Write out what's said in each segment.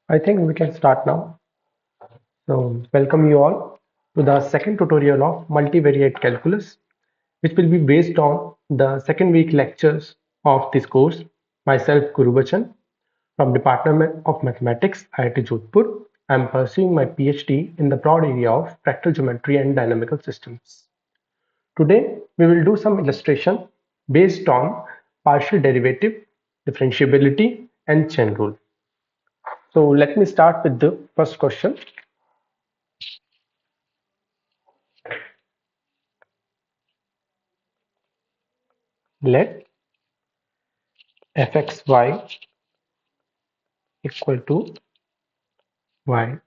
I think we can start now. So, welcome you all to the second tutorial of multivariate calculus, which will be based on the second week lectures of this course. Myself, Guru Bachan, from Department of Mathematics, IIT Jodhpur. I am pursuing my PhD in the broad area of fractal geometry and dynamical systems. Today, we will do some illustration based on partial derivative, differentiability, and chain rule. So, let me start with the first question. Let fxy equal to y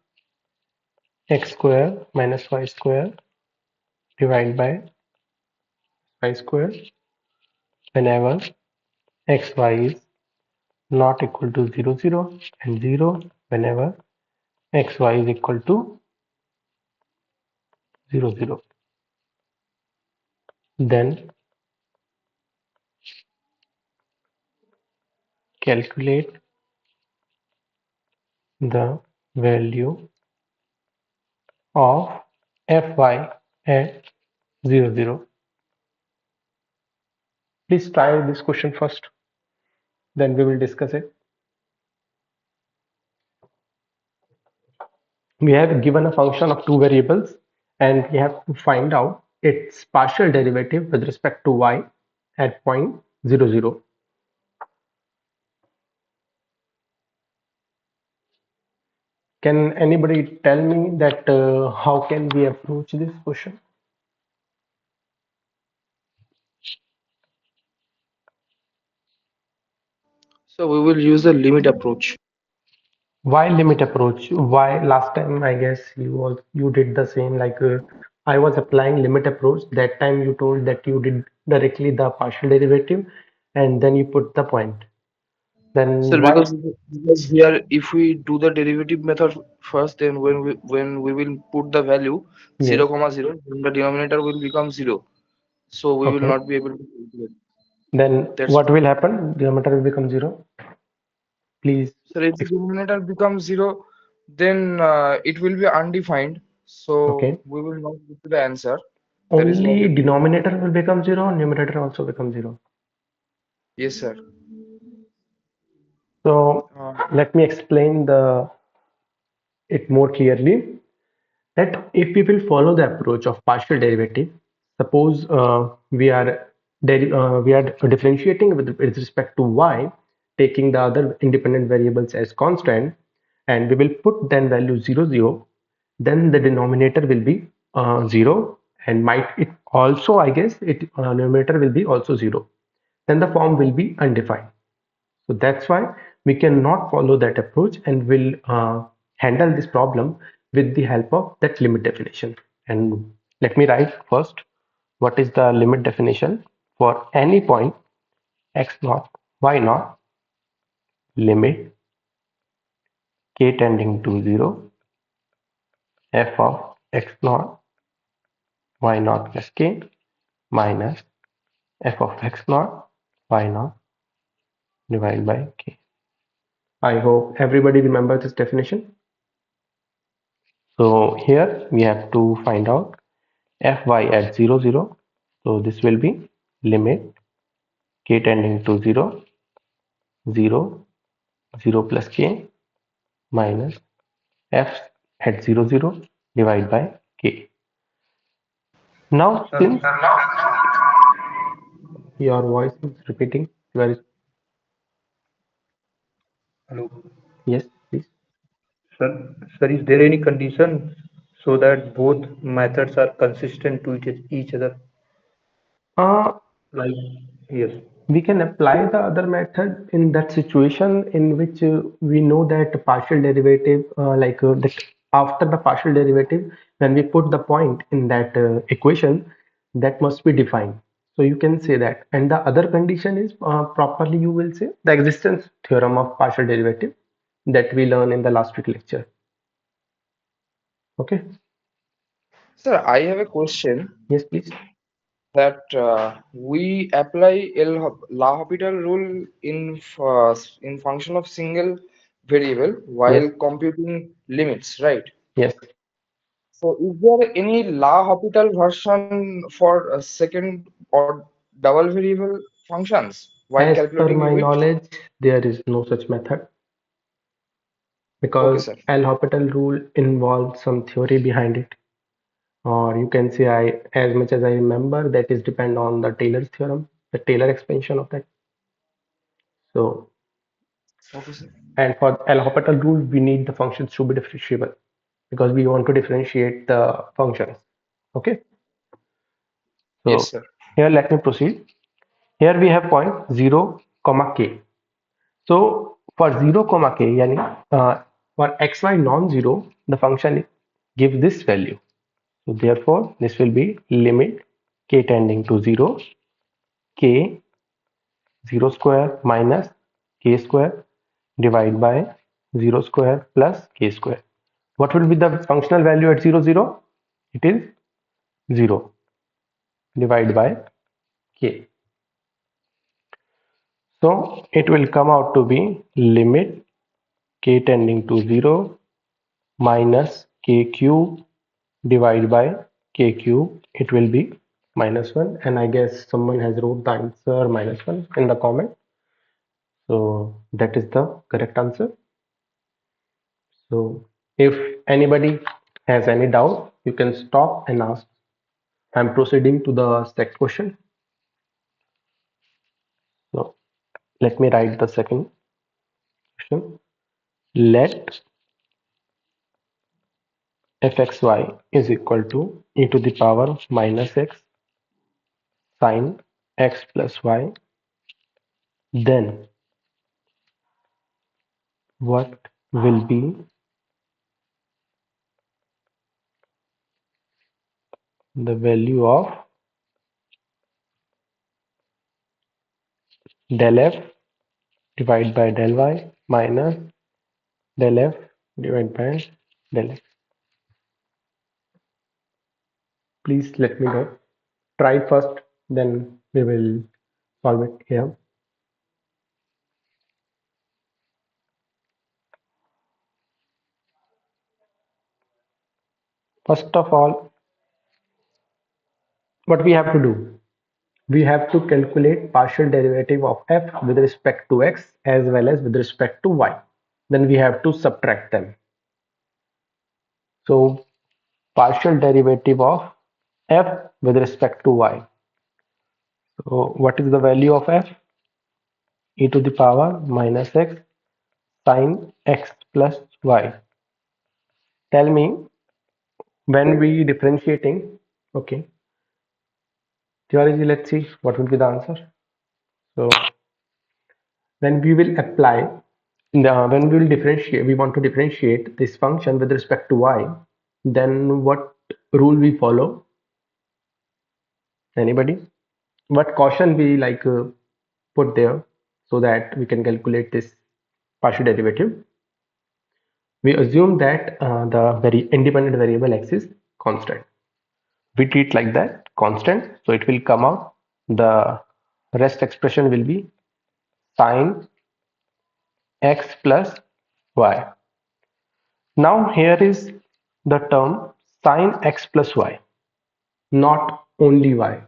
x square minus y square divided by y square whenever xy is not equal to 0 0 and 0 whenever xy is equal to 0 0. Then calculate the value of fy at 0 0. Please try this question first, then we will discuss it. We have given a function of two variables and we have to find out its partial derivative with respect to y at point 0 0. Can anybody tell me that how can we approach this question? So we will use the limit approach. Why limit approach? Why last time I guess you did the same, like I was applying limit approach. That time you told that you did directly the partial derivative and then you put the point. Sir, Then why? because here if we do the derivative method first, then when we will put the value Yes. 0 comma 0, then the denominator will become 0. So we will Okay. not be able to calculate. Then That's what why. will happen? Denominator will become zero. Please. So if the denominator becomes 0, then it will be undefined. Okay. So we will not get to the answer. There is no Only value. denominator will become zero, numerator also become zero. Yes, sir. So Uh, let me explain the it more clearly. That if we will follow the approach of partial derivative, suppose we are differentiating with respect to y, taking the other independent variables as constant, and we will put then value 0 0, then the denominator will be 0, and might it also, I guess, it numerator will be also 0. Then the form will be undefined. So that's why we cannot follow that approach and will handle this problem with the help of that limit definition. And let me write first what is the limit definition for any point x naught, y naught, limit k tending to 0, f of x naught, y naught plus k minus f of x naught, y naught divided by k. I hope everybody remembers this definition. So here we have to find out fy at 0 0. So this will be limit k tending to 0 0 0 plus k minus f at 0 0 divided by k. Now Sir, since your voice is repeating, very hello. yes, please. Sir, is there any condition so that both methods are consistent to each other? Uh, Like, yes. we can apply the other method in that situation in which we know that partial derivative that after the partial derivative when we put the point in that equation that must be defined, so you can say that. And the other condition is properly you will say the existence theorem of partial derivative that we learn in the last week lecture. Okay. Sir, I have a question Yes, please. that we apply L'Hopital rule in function of single variable Yes. while computing limits, right? Yes. So, is there any L'Hopital version for second or double variable functions while As per calculating my limits? knowledge, there is no such method Okay, because sir. L'Hopital rule involves some theory behind it. Or you can say I, as much as I remember, that is depend on the Taylor's theorem, the Taylor expansion of that. So, Okay, sir. and for L'Hopital rule, we need the functions to be differentiable because we want to differentiate the functions. Okay. Yes, So sir. here let me proceed. Here we have point 0 comma k. So for 0 comma k, yani, for xy non-zero, the function gives this value. So therefore, this will be limit k tending to 0, k 0 square minus k square divided by 0 square plus k square. What will be the functional value at 0, 0? It is 0 divided by k. So it will come out to be limit k tending to 0 minus k cube divided by k cube. It will be minus 1, and I guess someone has wrote the answer minus 1 in the comment. So that is the correct answer. So if anybody has any doubt, you can stop and ask. I'm proceeding to the next question. So let me write the second question. Let fxy is equal to e to the power minus x sine x plus y. Then what will be the value of del f divided by del y minus del f divided by del x? Please let me know. Try first, then we will solve it here. First of all, what we have to do? We have to calculate partial derivative of f with respect to x as well as with respect to y. Then we have to subtract them. So partial derivative of f with respect to y. So what is the value of f? E to the power minus x sine x plus y. Tell me when we differentiating, okay, theoretically, let's see what will be the answer. So when we will apply when we will differentiate, we want to differentiate this function with respect to y, then what rule we follow? Anybody? What caution we put there so that we can calculate this partial derivative? We assume that the very independent variable x is constant. We treat like that constant, so it will come out. The rest expression will be sine x plus y. Now here is the term sine x plus y, not only y.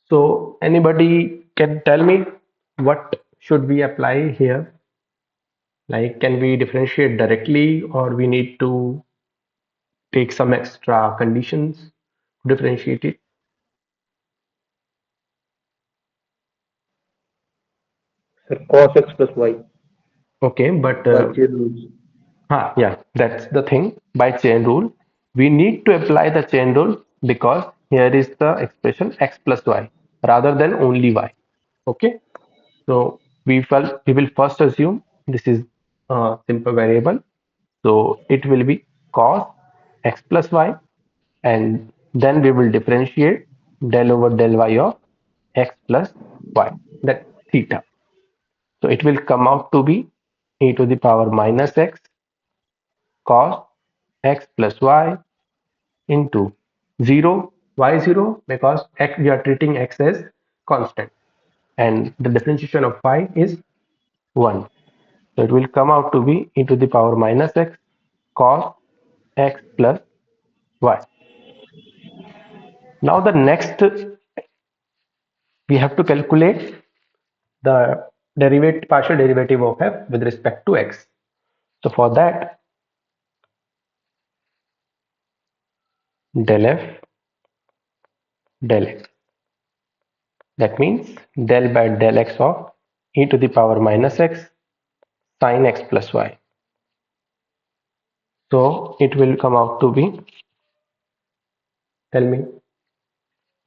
So anybody can tell me what should we apply here? Like, can we differentiate directly or we need to take some extra conditions to differentiate it? Sir, cos x plus y Okay, but by chain rules. yeah, that's the thing. By chain rule, we need to apply the chain rule because here is the expression x plus y rather than only y. Okay, so we will first assume this is a simple variable. So it will be cos x plus y, and then we will differentiate del over del y of x plus y, that theta. So it will come out to be e to the power minus x cos x plus y into 0. Why 0? Because x, we are treating x as constant and the differentiation of y is 1. So it will come out to be e to the power minus x cos x plus y. Now the next we have to calculate the partial derivative of f with respect to x. So for that, del f del x. That means del by del x of e to the power minus x sin x plus y. So it will come out to be, tell me.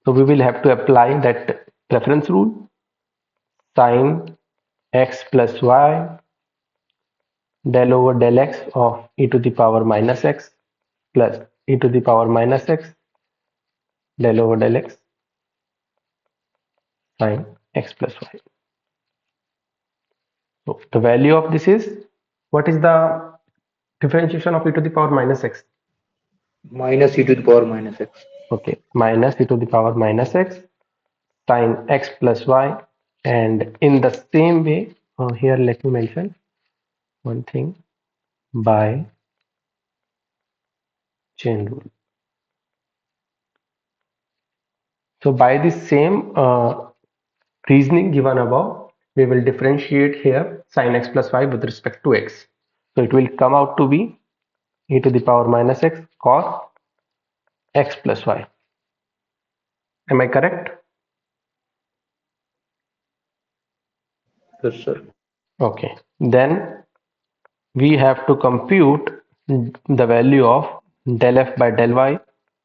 So we will have to apply that reference rule, sin x plus y del over del x of e to the power minus x plus e to the power minus x del over del x sin x plus y. So the value of this is, what is the differentiation of e to the power minus x? Minus e to the power minus x. Okay, minus e to the power minus x sin x plus y. And in the same way, here let me mention one thing, by chain rule. So by the same reasoning given above, we will differentiate here sin x plus y with respect to x. So it will come out to be e to the power minus x cos x plus y. Am I correct? Yes, sir. Okay. Then we have to compute the value of del f by del y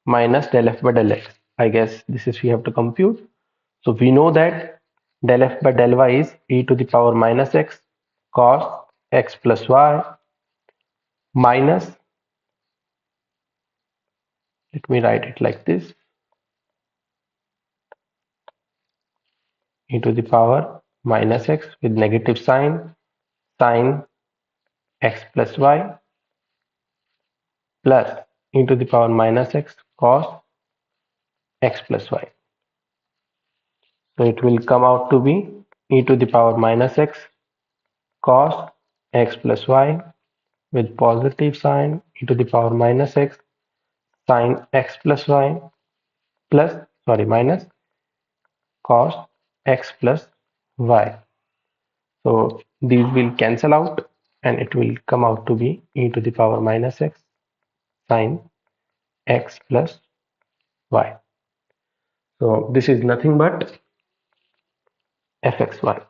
minus del f by del x. I guess this is we have to compute. So we know that del f by del y is e to the power minus x cos x plus y minus, let me write it like this, e to the power minus x with negative sign sin x plus y plus e to the power minus x cos x plus y. So it will come out to be e to the power minus x cos x plus y with positive sign e to the power minus x sin x plus y plus, sorry, minus cos x plus y. So these will cancel out and it will come out to be e to the power minus x sin x plus y. So this is nothing but fxy.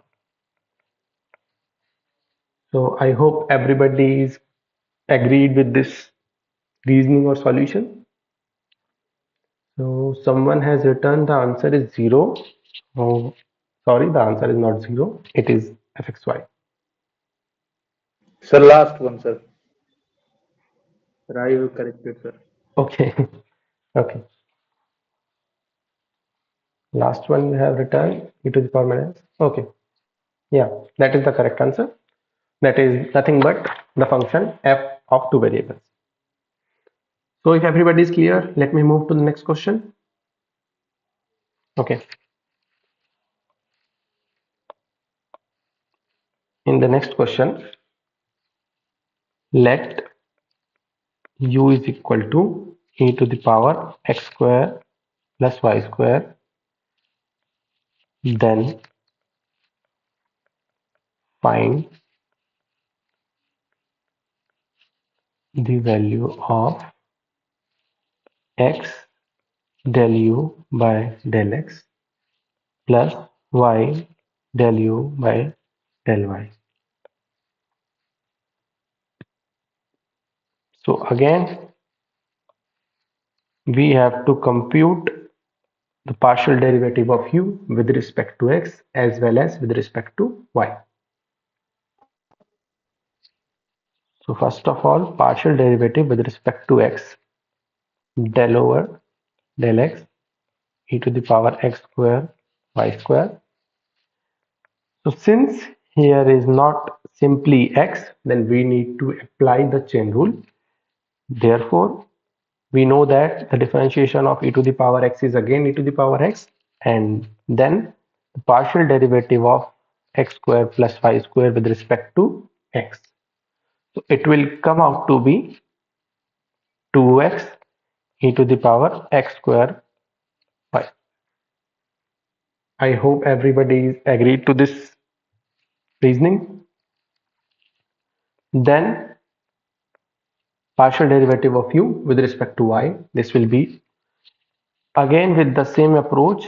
So I hope everybody is agreed with this reasoning or solution. So someone has written the answer is 0. Oh, sorry, the answer is not 0. It is fxy. Sir, last one, sir. Sir, I will correct it, sir. Okay. Okay. Last one you have written e to the power minus. Okay. Yeah, that is the correct answer. That is nothing but the function f of two variables. So if everybody is clear, let me move to the next question. Okay. In the next question, let u is equal to e to the power x square plus y square, then find the value of x del u by del x plus y del u by del y. So again, we have to compute the partial derivative of u with respect to x as well as with respect to y. So first of all, partial derivative with respect to x, del over del x e to the power x square y square. So since here is not simply x, then we need to apply the chain rule. Therefore, we know that the differentiation of e to the power x is again e to the power x, and then the partial derivative of x square plus y square with respect to x. So it will come out to be 2x e to the power x square y. I hope everybody is agreed to this reasoning. Then partial derivative of u with respect to y, this will be again with the same approach,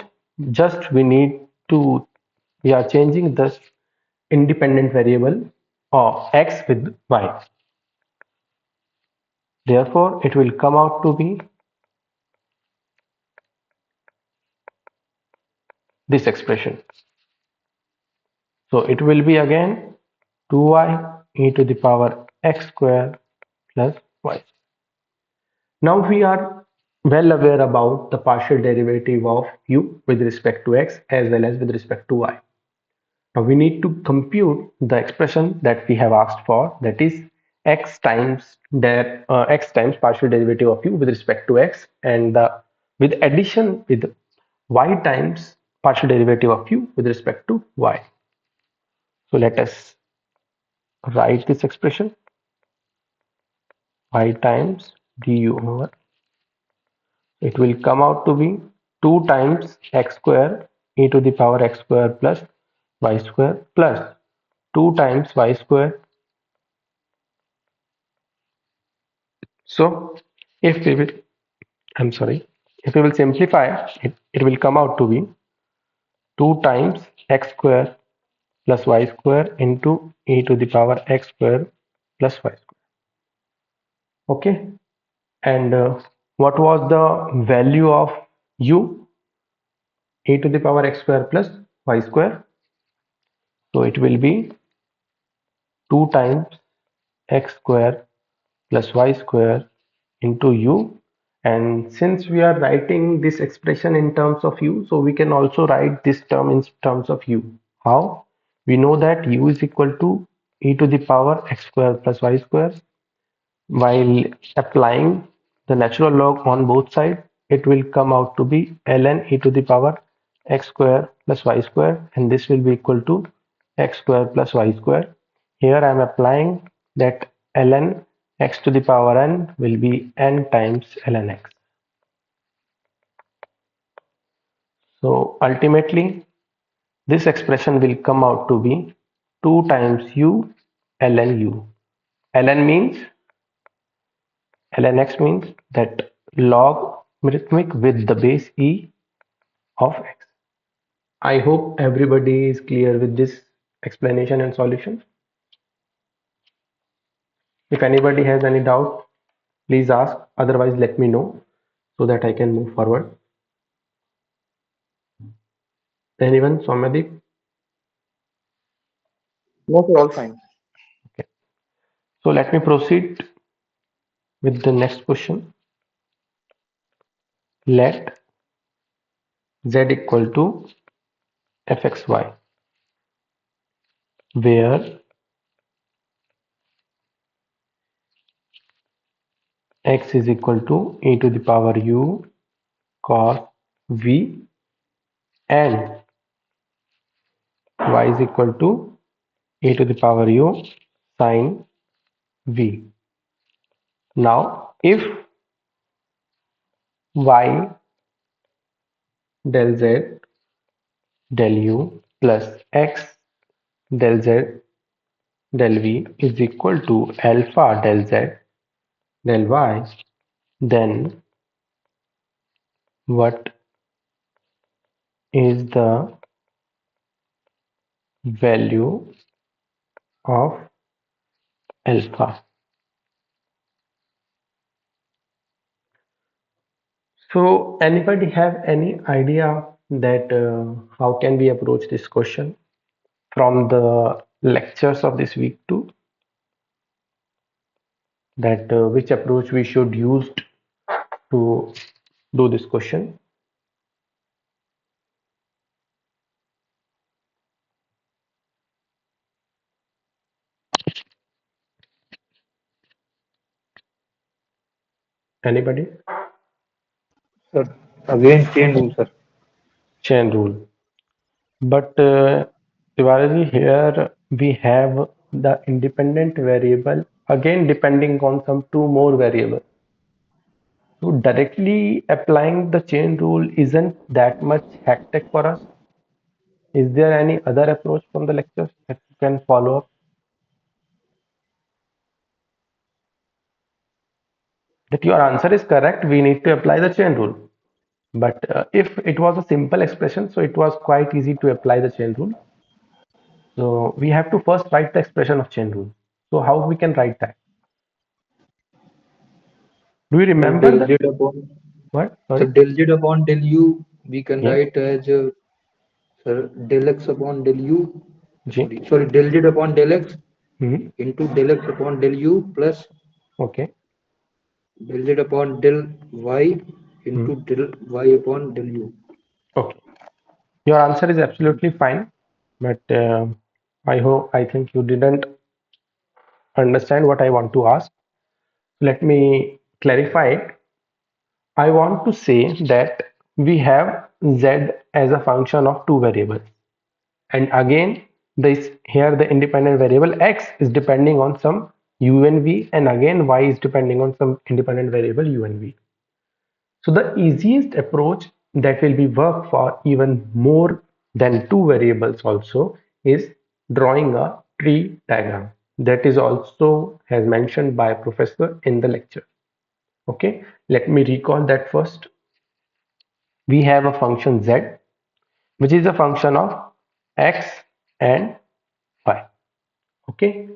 just we are changing the independent variable of x with y. Therefore, it will come out to be this expression. So it will be again 2y e to the power x square plus y. Now we are well aware about the partial derivative of u with respect to x as well as with respect to y. Now we need to compute the expression that we have asked for, that is x times partial derivative of u with respect to x, and with addition with y times partial derivative of u with respect to y. So let us write this expression: y times du over, it will come out to be 2 times x square e to the power x square plus y square plus 2 times y square. So if we will, I'm sorry, if we will simplify it, it will come out to be 2 times x square plus y square into e to the power x square plus y square. Okay, and what was the value of u, e to the power x square plus y square? So it will be 2 times x square plus y square into u, and since we are writing this expression in terms of u, so we can also write this term in terms of u. How? We know that u is equal to e to the power x square plus y square. While applying the natural log on both sides, it will come out to be ln e to the power x square plus y square, and this will be equal to x square plus y square. Here I am applying that ln x to the power n will be n times ln x. So ultimately, this expression will come out to be 2 times u ln u. ln means ln x means that logarithmic with the base e of x. I hope everybody is clear with this explanation and solution. If anybody has any doubt, please ask. Otherwise, let me know so that I can move forward. Anyone, Soumyadeep? No, sir, all fine. Okay. So let me proceed with the next question. Let z equal to fxy, where x is equal to e to the power u cos v and y is equal to e to the power u sin v. Now, if y del z del u plus x del z del v is equal to alpha del z del y, then what is the value of alpha? So anybody have any idea that how can we approach this question from the lectures of this week too? That which approach we should use to do this question? Anybody? Sir, again chain rule, sir. Chain rule. But Shivaraji, here we have the independent variable again depending on some two more variables. So directly applying the chain rule isn't that much hectic for us. Is there any other approach from the lectures that you can follow up? That your answer is correct, we need to apply the chain rule. But if it was a simple expression, so it was quite easy to apply the chain rule. So we have to first write the expression of chain rule. So how we can write that? Do you Sir, remember del the z upon what? sir, Sorry. del z upon del u we can Yeah. write as sir del x upon del u. G. Sorry, del z upon del x Hmm. into del x upon del u plus Okay. del z upon del y Hmm. into del y upon del u. Okay. Your answer is absolutely fine, but I think you didn't understand what I want to ask. Let me clarify it. I want to say that we have z as a function of two variables. And again, this here the independent variable x is depending on some u and v, and again y is depending on some independent variable u and v. So the easiest approach that will be work for even more than two variables also is drawing a tree diagram. That is also as mentioned by professor in the lecture. Okay, let me recall that first. We have a function z which is a function of x and y. Okay,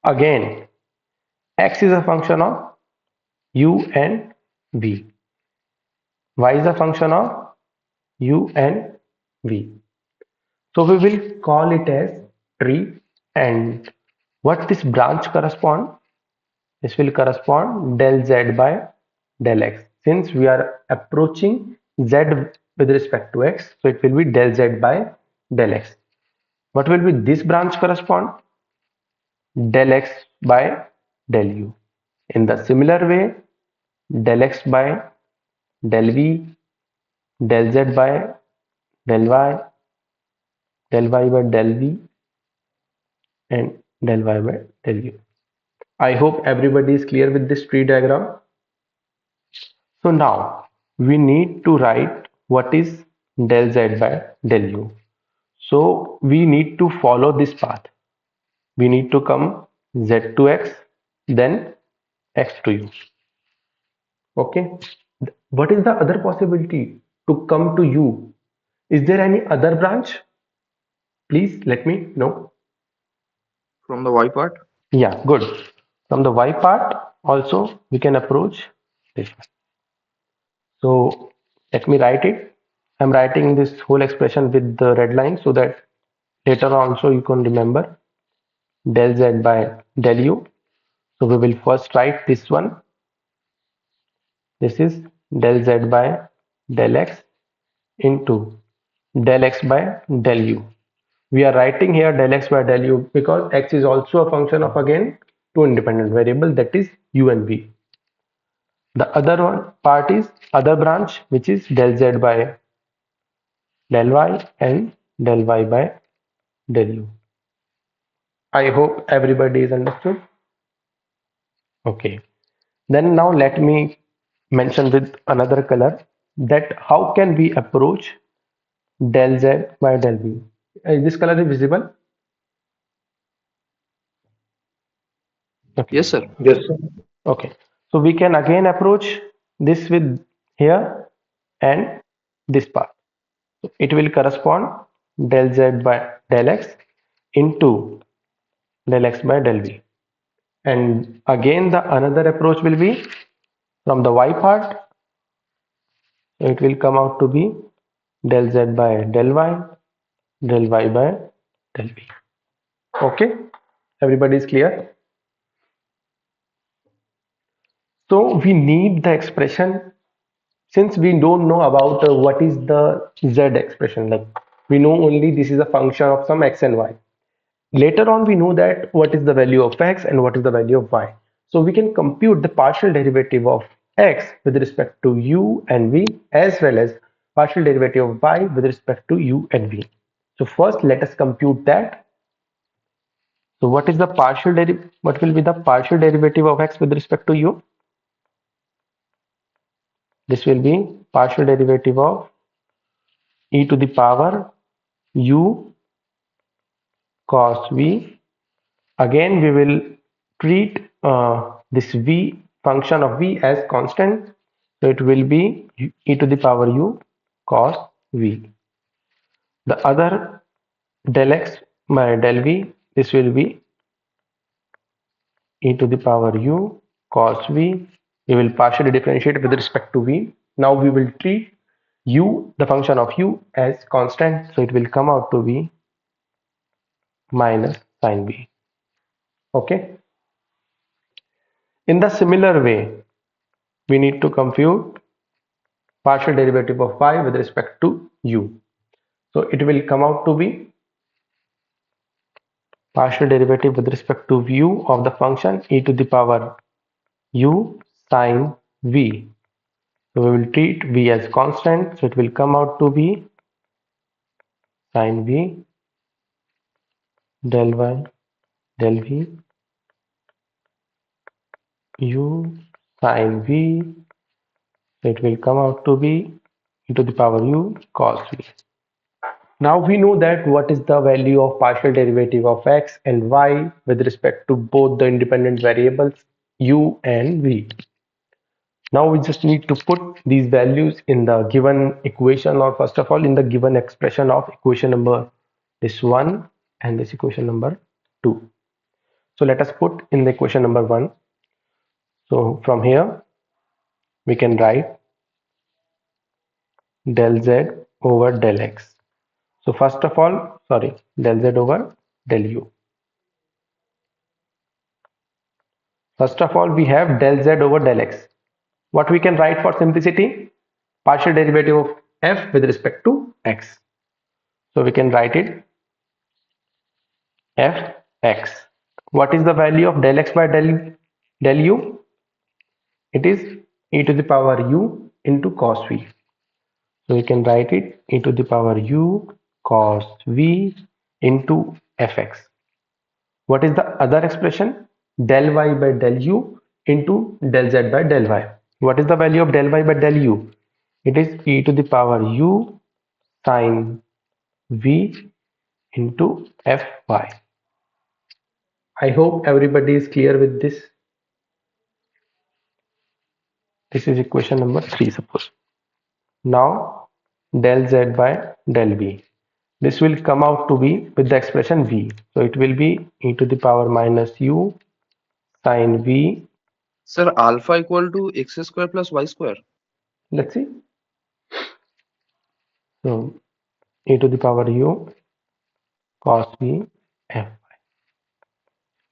again x is a function of u and v. Y is a function of u and v. So we will call it as tree, and what this branch correspond? This will correspond del z by del x. Since we are approaching z with respect to x, so it will be del z by del x. What will be this branch correspond? Del x by del u. In the similar way, del x by del v, del z by del y, del y by del v, and del y by del u. I hope everybody is clear with this tree diagram. So now we need to write what is del z by del u. So we need to follow this path. We need to come z to x, then x to u. Okay. What is the other possibility to come to u? Is there any other branch? Please let me know. From the y part. Yeah, good. From the y part also we can approach this. So let me write it. I'm writing this whole expression with the red line so that later on also you can remember del z by del u. So we will first write this one. This is del z by del x into del x by del u. We are writing here del x by del u because x is also a function of again two independent variables, that is u and v. The other one part is other branch, which is del z by del y and del y by del u. I hope everybody is understood. Okay. Then now let me mention with another color that how can we approach del z by del v. This color is visible. Okay. Yes, sir. Yes, sir. Okay. So we can again approach this with here and this part. So it will correspond del z by del x into del x by del v. And again the another approach will be from the y part. So it will come out to be del z by del y, del y by del v. Okay, everybody is clear. So we need the expression since we don't know about what is the z expression. Like we know only this is a function of some x and y. Later on we know that what is the value of x and what is the value of y. So we can compute the partial derivative of x with respect to u and v, as well as partial derivative of y with respect to u and v. So first let us compute that. So what will be the partial derivative of x with respect to u? This will be partial derivative of e to the power u cos v. Again, we will treat this v function of v as constant. So it will be e to the power u cos v. The other del x by del v, this will be e to the power u cos v. We will partially differentiate with respect to v. Now we will treat u, the function of u, as constant. So it will come out to be minus sin v. Okay. In the similar way, we need to compute partial derivative of y with respect to u. So it will come out to be partial derivative with respect to u of the function e to the power u sin v. So we will treat v as constant. So it will come out to be sin v del y del v u sin v. So it will come out to be e to the power u cos v. Now we know that what is the value of partial derivative of x and y with respect to both the independent variables u and v. Now we just need to put these values in the given equation, or first of all in the given expression of equation number this 1 and this equation number 2. So let us put in the equation number 1. So from here we can write del z over del x. So first of all, sorry, del z over del u. First of all, we have del z over del x. What we can write for simplicity? Partial derivative of f with respect to x. So we can write it fx. What is the value of del x by del u? It is e to the power u into cos v. So we can write it e to the power u cos v into fx. What is the other expression? Del y by del u into del z by del y. What is the value of del y by del u? It is e to the power u sin v into fy. I hope everybody is clear with this. This is equation number 3, suppose. Now del z by del v. This will come out to be with the expression v. So it will be e to the power minus u sin v. Sir, alpha equal to x square plus y square. Let's see. So e to the power u cos v f.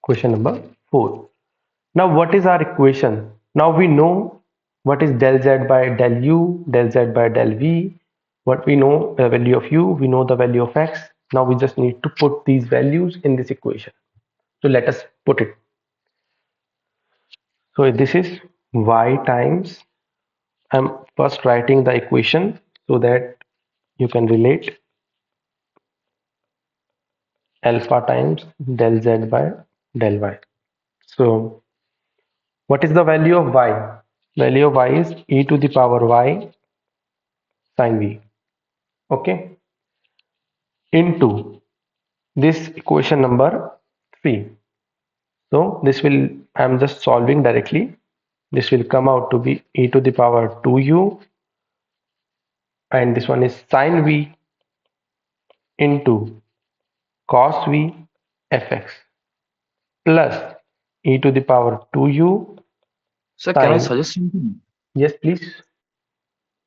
Question number 4. Now what is our equation? Now we know what is del z by del u, del z by del v. What we know the value of u, we know the value of x. Now we just need to put these values in this equation. So let us put it. So this is y times, I'm first writing the equation so that you can relate, alpha times del z by del y. So what is the value of y? Value of y is e to the power y sin v. Okay. Into this equation number 3. So this will, I'm just solving directly. This will come out to be e to the power 2u, and this one is sin v into cos v fx plus e to the power 2u Sir, can I sin. suggest something? Yes, please.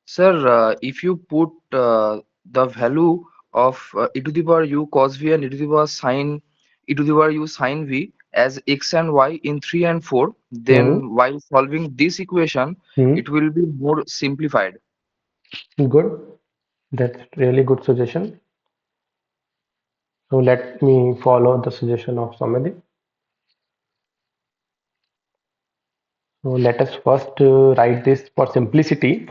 Sir, if you put the value of e to the power u cos v and e to the power u sin v as x and y in 3 and 4, Hmm. then while solving this equation, Hmm. it will be more simplified. Good. That's really good suggestion. So let me follow the suggestion of Samadhi. So let us first write this for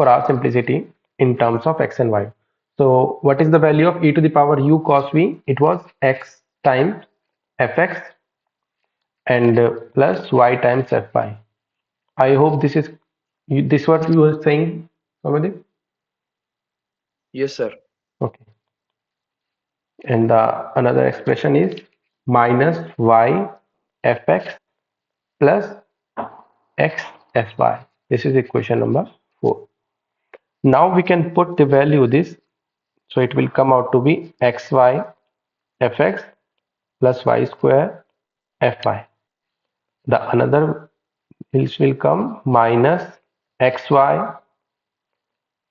our simplicity in terms of x and y. So what is the value of e to the power u cos v? It was x times fx and plus y times fy. I hope this what you were saying, Samadhi? Yes, sir. Okay. And the another expression is minus y fx plus x fy. This is equation number 4. Now we can put the value this, so it will come out to be xy fx plus y square fy. The another will come minus xy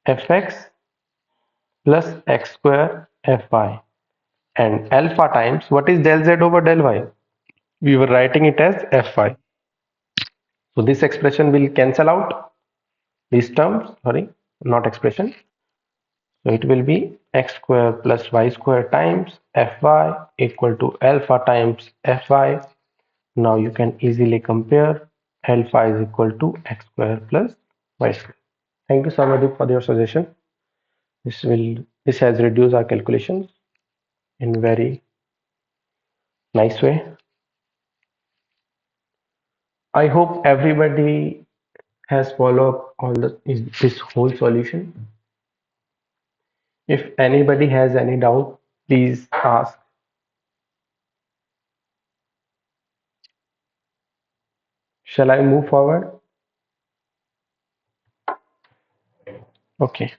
fx plus x square fy, and alpha times what is del z over del y? We were writing it as fy. So this expression will cancel out these terms, sorry, not expression. So it will be x square plus y square times fy equal to alpha times fy. Now you can easily compare alpha is equal to x square plus y square. Thank you, Samadhi, for your suggestion. This has reduced our calculations in very nice way. I hope everybody has followed all this whole solution. If anybody has any doubt, please ask. Shall I move forward? Okay,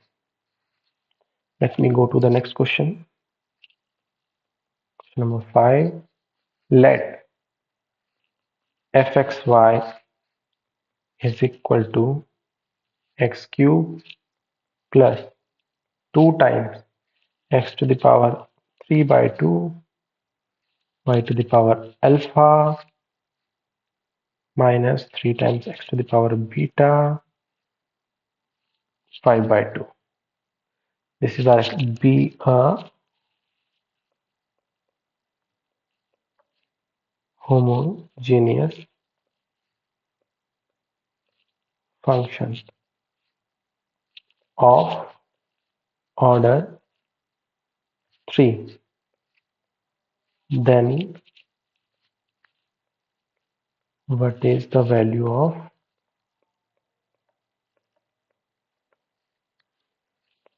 let me go to the next question. Question number 5. Let fxy is equal to x cube plus 2 times x to the power 3 by 2 y to the power alpha minus 3 times x to the power beta 5 by 2. This is our be a homogeneous function of order 3. Then what is the value of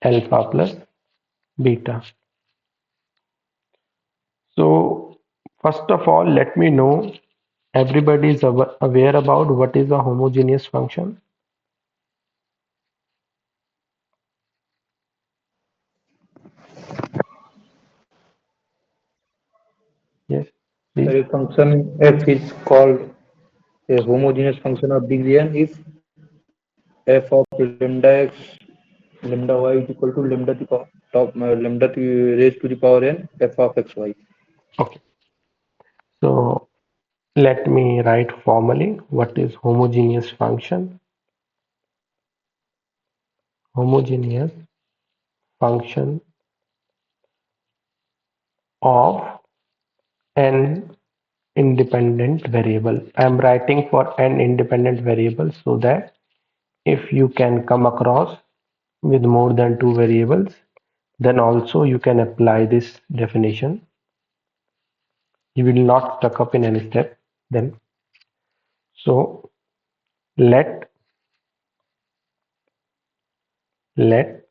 alpha plus beta? So first of all, let me know everybody is aware about what is a homogeneous function. Yes, please. So a function f is called a homogeneous function of degree n if f of lambda x lambda y is equal to lambda to the top lambda to raised to the power n f of x y. Okay. So let me write formally what is homogeneous function. Homogeneous function of an independent variable. I am writing for an independent variable so that if you can come across with more than two variables, then also you can apply this definition. You will not stuck up in any step then. So let let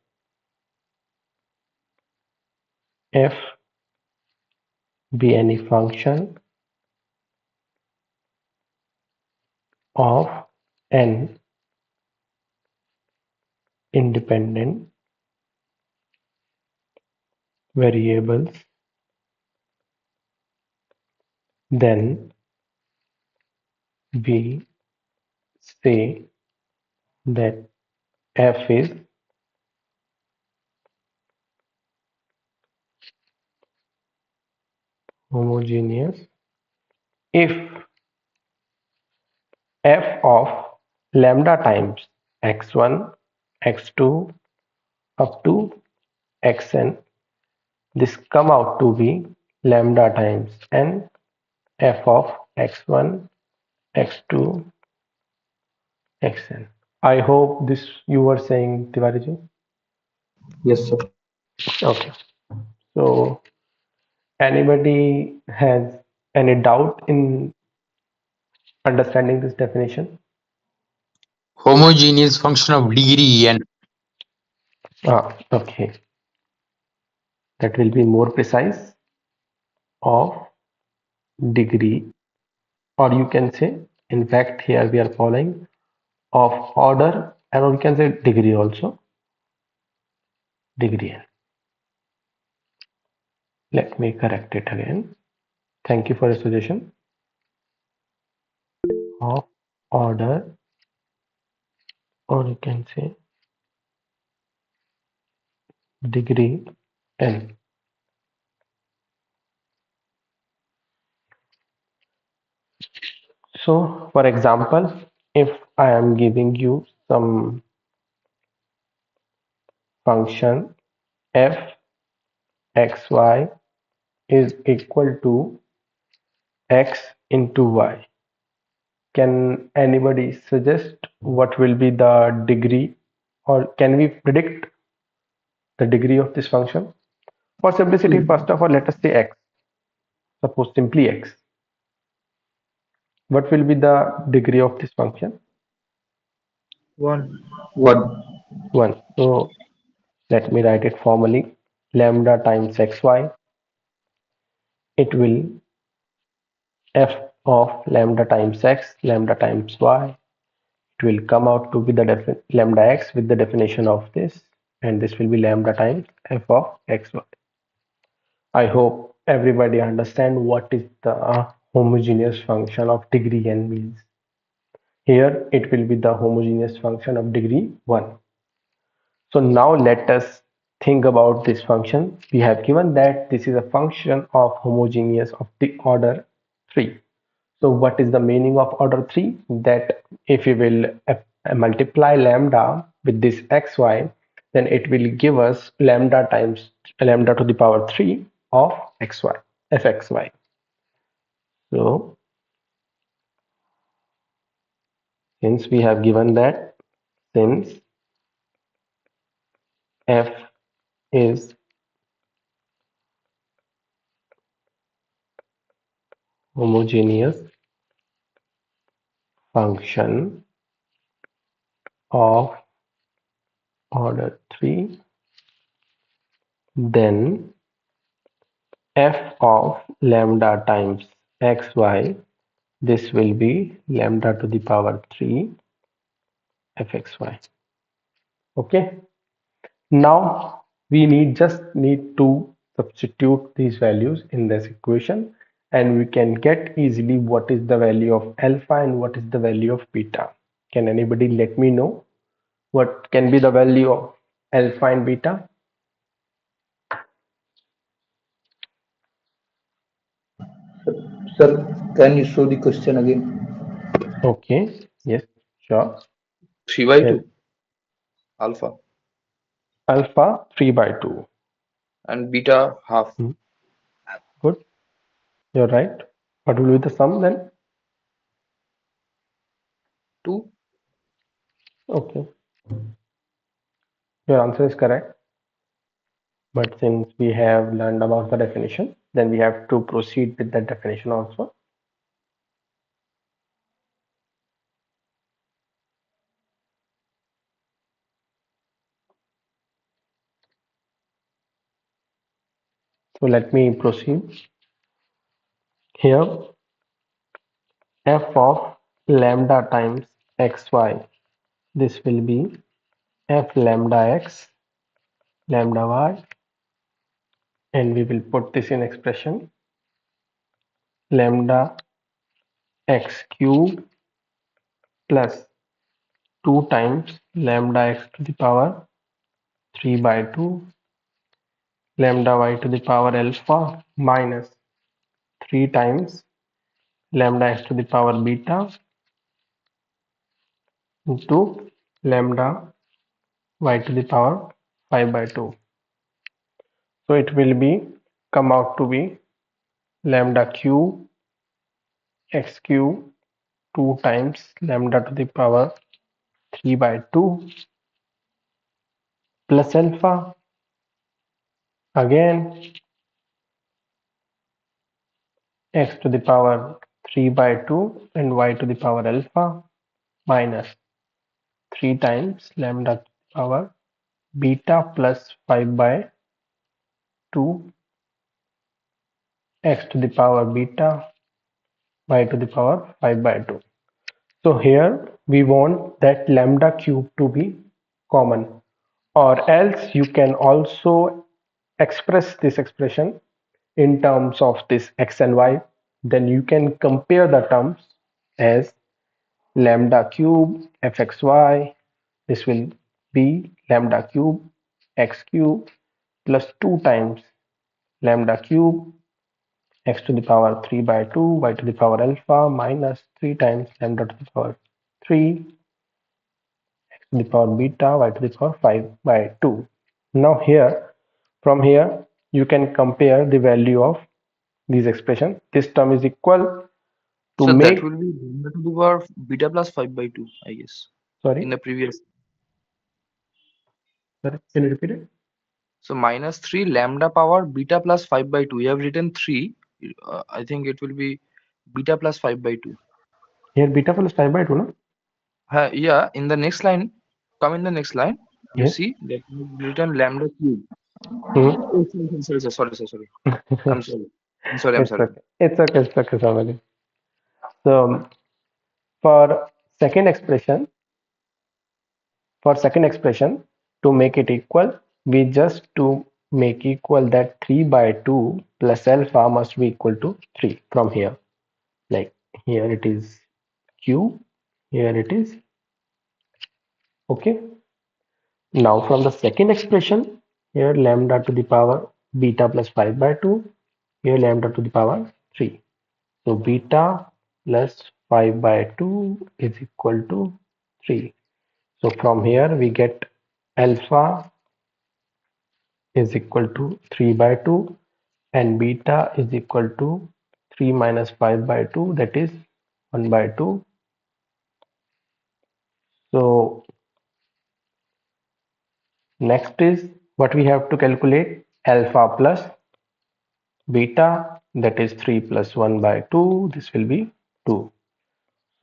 f be any function of n independent variables, then we say that f is homogeneous if f of lambda times x1 x2 up to xn, this come out to be lambda times n f of x1 x2 xn. I hope this you were saying, Tiwari. Yes, sir. Okay. So anybody has any doubt in understanding this definition? Homogeneous function of degree and Okay. That will be more precise of degree, or you can say, in fact, here we are following of order, and we can say degree also, degree. Let me correct it again. Thank you for your suggestion. Of order, or you can say degree n. So, for example, if I am giving you some function f x y is equal to x into y, can anybody suggest what will be the degree, or can we predict the degree of this function? For simplicity, first of all, let us say x. Suppose simply x. What will be the degree of this function? One. 1. 1. So let me write it formally. Lambda times xy, it will f of lambda times x, lambda times y. It will come out to be the lambda x with the definition of this, and this will be lambda times f of xy. I hope everybody understand what is the homogeneous function of degree n means. Here it will be the homogeneous function of degree 1. So now let us think about this function. We have given that this is a function of homogeneous of the order 3. So what is the meaning of order 3? That if we will multiply lambda with this xy, then it will give us lambda times lambda to the power 3 of xy, fxy. So since we have given that, since f is homogeneous function of order 3, then f of lambda times xy, this will be lambda to the power 3 fxy. Okay, now we need to substitute these values in this equation, and we can get easily what is the value of alpha and what is the value of beta. Can anybody let me know what can be the value of alpha and beta? Sir, can you show the question again? Okay, yes, sure. 3 by Yes, 2 alpha alpha 3 by 2. and beta half Hmm, good, you're right. What will be the sum then? 2. Okay, your answer is correct. But since we have learned about the definition, then we have to proceed with that definition also. So let me proceed. Here, f of lambda times xy, this will be f lambda x, lambda y, and we will put this in expression lambda x cube plus 2 times lambda x to the power 3 by 2 lambda y to the power alpha minus 3 times lambda x to the power beta into lambda y to the power 5 by 2. So it will be come out to be lambda cube x cube 2 times lambda to the power 3 by 2 plus alpha, again x to the power 3 by 2 and y to the power alpha minus 3 times lambda power beta plus 5 by 2 x to the power beta y to the power 5 by 2. So here we want that lambda cube to be common, or else you can also express this expression in terms of this x and y. Then you can compare the terms as lambda cube fxy. This will be lambda cube x cube plus 2 times lambda cube x to the power 3 by 2 y to the power alpha minus 3 times lambda to the power 3 x to the power beta y to the power 5 by 2. Now here, from here you can compare the value of these expression. This term is equal to So that make, will be lambda to the power beta plus 5 by 2, I guess, sorry, in the previous. sorry, can you repeat it? So minus 3 lambda power beta plus 5 by 2. You have written 3. I think it will be beta plus 5 by 2. Here beta plus 5 by 2, no? Yeah, in the next line, come in the next line. You Yes. see that you have written lambda cube. Hmm. Oh, sorry. I'm sorry. I'm It's sorry. okay. It's okay, Samali. So for second expression, for second expression, to make it equal, we just to make equal that 3 by 2 plus alpha must be equal to 3 from here. Like here it is q, here it is, okay. Now from the second expression, here lambda to the power beta plus 5 by 2, here lambda to the power 3. So beta plus 5 by 2 is equal to 3. So from here we get alpha is equal to 3 by 2 and beta is equal to 3 minus 5 by 2, that is 1 by 2. So next is what we have to calculate, alpha plus beta, that is 3 plus 1 by 2, this will be 2.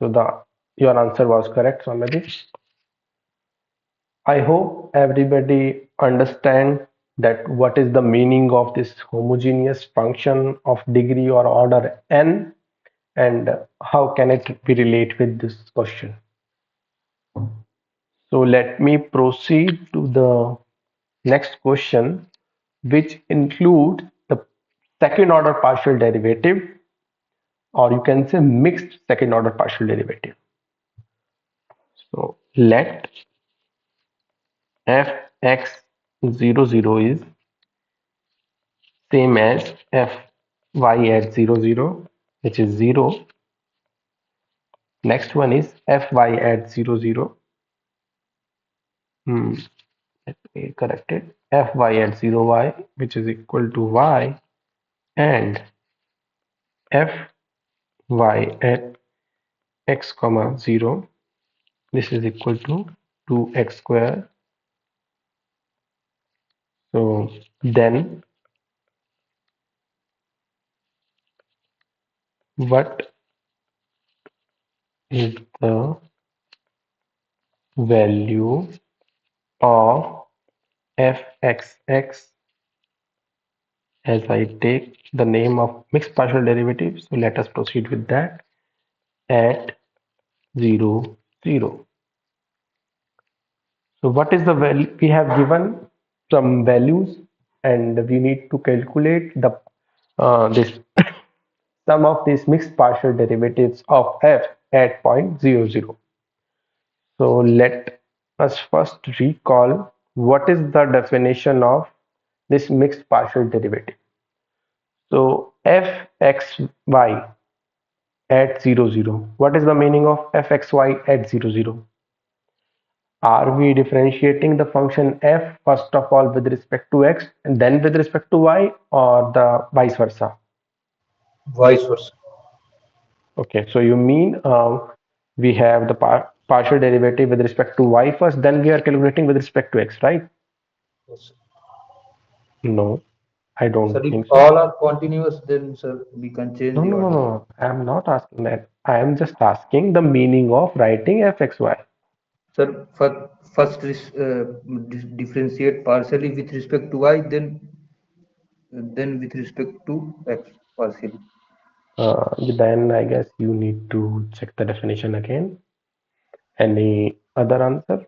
So the your answer was correct, Swamiji. I hope everybody understand that what is the meaning of this homogeneous function of degree or order n, and how can it be relate with this question. So let me proceed to the next question, which includes the second order partial derivative, or you can say mixed second order partial derivative. So let fx00 is same as fy at 00, which is 0. Next one is fy at 00. Let me correct it. Fy at 0y, which is equal to y, and fy at x comma 0. This is equal to 2x square. So then what is the value of fxx as I take the name of mixed partial derivative? So let us proceed with that at 0, 0. So what is the value? We have given some values and we need to calculate the this sum of these mixed partial derivatives of f at point 0, 0. So let us first recall what is the definition of this mixed partial derivative. So fxy at 0, 0. What is the meaning of fxy at 0, 0? Are we differentiating the function f first of all with respect to x and then with respect to y, or the vice versa? Vice versa. Okay, so you mean we have the part. partial derivative with respect to y first, then we are calculating with respect to x, right? Yes. No, I Sir, don't if think so. all are continuous, then sir, we can change No, the no, no, order. no. I am not asking that. I am just asking the meaning of writing fxy. Sir, first differentiate partially with respect to y, then with respect to x partially. Then I guess you need to check the definition again. Any other answer?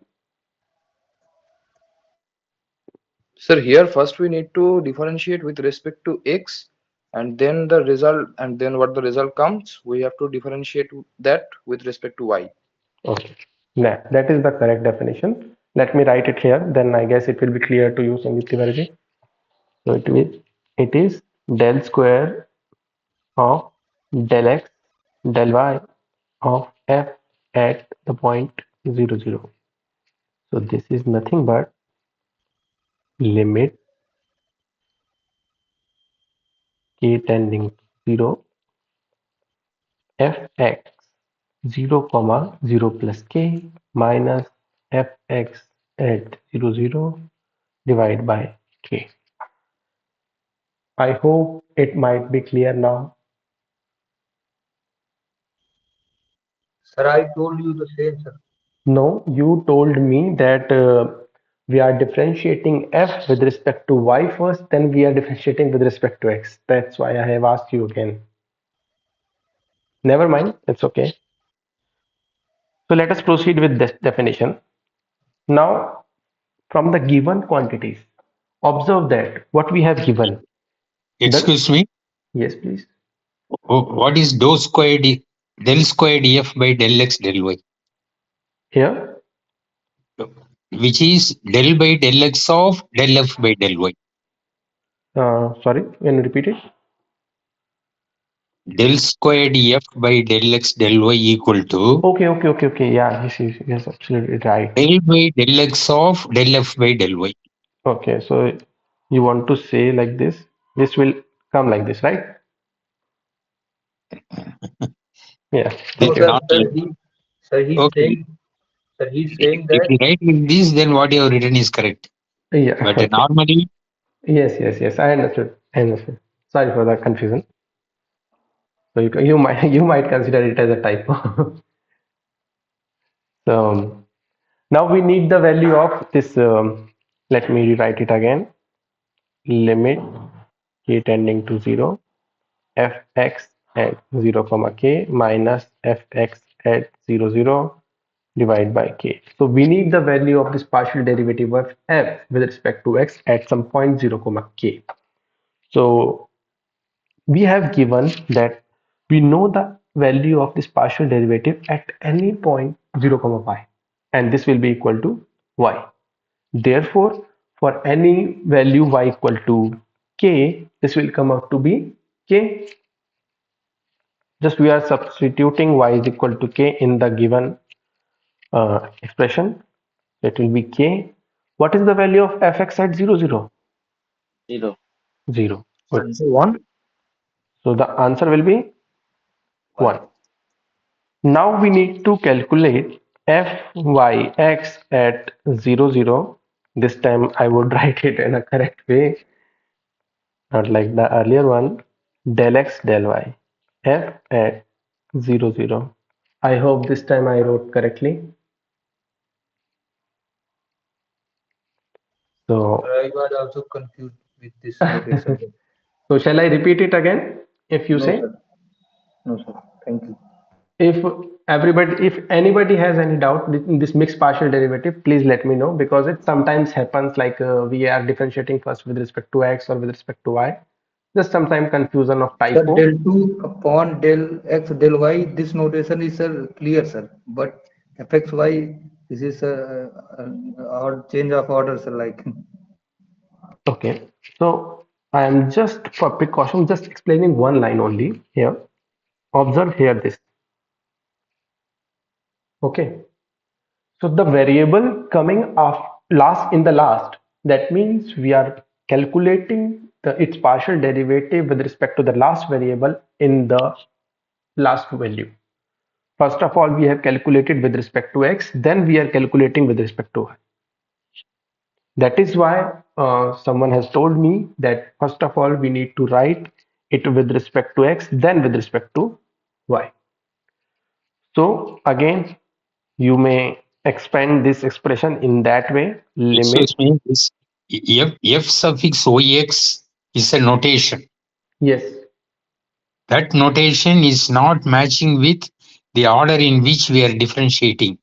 Sir, here first we need to differentiate with respect to x, and then the result, and then what the result comes, we have to differentiate that with respect to y. Okay. Nah, that is the correct definition. Let me write it here. Then I guess it will be clear to you, Sangeet Tiwari. So it is del square of del x del y of f at the point 0, 0. So this is nothing but limit k tending to 0 fx 0 comma 0 plus k minus fx at 0, 0 divided by k. I hope it might be clear now. Sir, I told you the same, sir. No, you told me that we are differentiating f with respect to y first, then we are differentiating with respect to x. That's why I have asked you again. Never mind, it's okay. So let us proceed with this definition. Now, from the given quantities, observe that what we have given. The Excuse me. yes, please. What is dou squared del squared f by del x del y, Here, which is del by del x of del f by del y. sorry, can you repeat it? Del squared f by del x del y equal to Okay, okay, okay, okay. Yeah, yes, yes, yes, absolutely right. del by del x of del f by del y. Okay, so you want to say like this. This will come like this, right? Yeah, No, thank That's you. sir, not like, okay. sir, he's saying If that, you write like this, then what you have written is correct. Yeah, But okay. normally, Yes, yes, yes. I understood. I understood. Sorry for the confusion. So you might you might consider it as a typo. So now we need the value of this. Let me rewrite it again. Limit k tending to 0 fx at 0 comma k minus fx at 0, 0 divided by k. So we need the value of this partial derivative of f with respect to x at some point 0 comma k. So we have given that we know the value of this partial derivative at any point 0 comma y, and this will be equal to y. Therefore, for any value y equal to k, this will come out to be k. Just we are substituting y is equal to k in the given expression. It will be k. What is the value of fx at 0, 0? 0. 0. Good. Answer 1. So the answer will be 1. 1. Now we need to calculate fyx at 0, 0. This time I would write it in a correct way, not like the earlier one. Del x del y f at 0, 0. I hope this time I wrote correctly. sir, So, I was also confused with this notation. so shall I repeat it again? If you No, say, sir. No, sir. Thank you. if anybody has any doubt in this mixed partial derivative, please let me know, because it sometimes happens like we are differentiating first with respect to x or with respect to y. Just sometimes confusion of Sir, typo. del 2 upon del x del y, this notation is clear, sir. But fxy, this is or change of order, sir. Like, Okay, so I am just for precaution just explaining one line only here. Observe here this. Okay, so the variable coming of last in the last, that means we are calculating its partial derivative with respect to the last variable in the last value. First of all, we have calculated with respect to x, then we are calculating with respect to y. That is why someone has told me that first of all, we need to write it with respect to x, then with respect to y. So again, you may expand this expression in that way, Excuse limit. me, this f suffix ox is a notation. Yes, That notation is not matching with the order in which we are differentiating.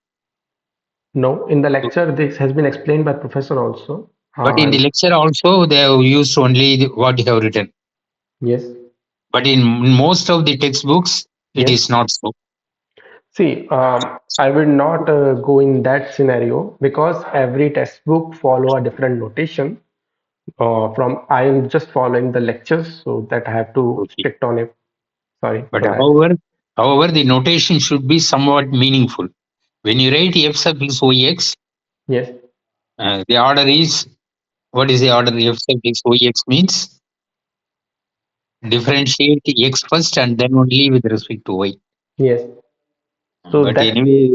no, in the lecture, this has been explained by professor also. But in the And lecture also, they have used only what you have written. yes, But in most of the textbooks, it yes. is not so. See, I will not go in that scenario because every textbook follow a different notation. From I am just following the lectures, so that I have to Okay. stick on it. Sorry But for that. however, the notation should be somewhat meaningful. When you write f suffix ox, Yes, the order is, what is the order? F suffix ox means differentiate x first and then only with respect to y. yes. So But that anyway,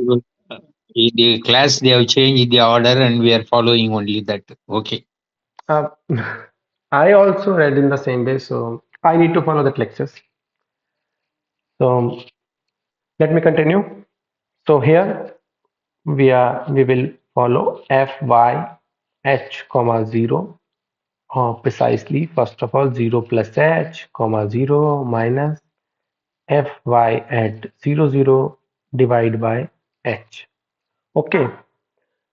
in the class they have changed the order and we are following only that. Okay. uh, I also read in the same way, so I need to follow that lectures. So let me continue. So here we will follow f y h comma 0. Precisely, first of all, 0 plus h comma 0 minus f y at 0 0 divide by h. Okay,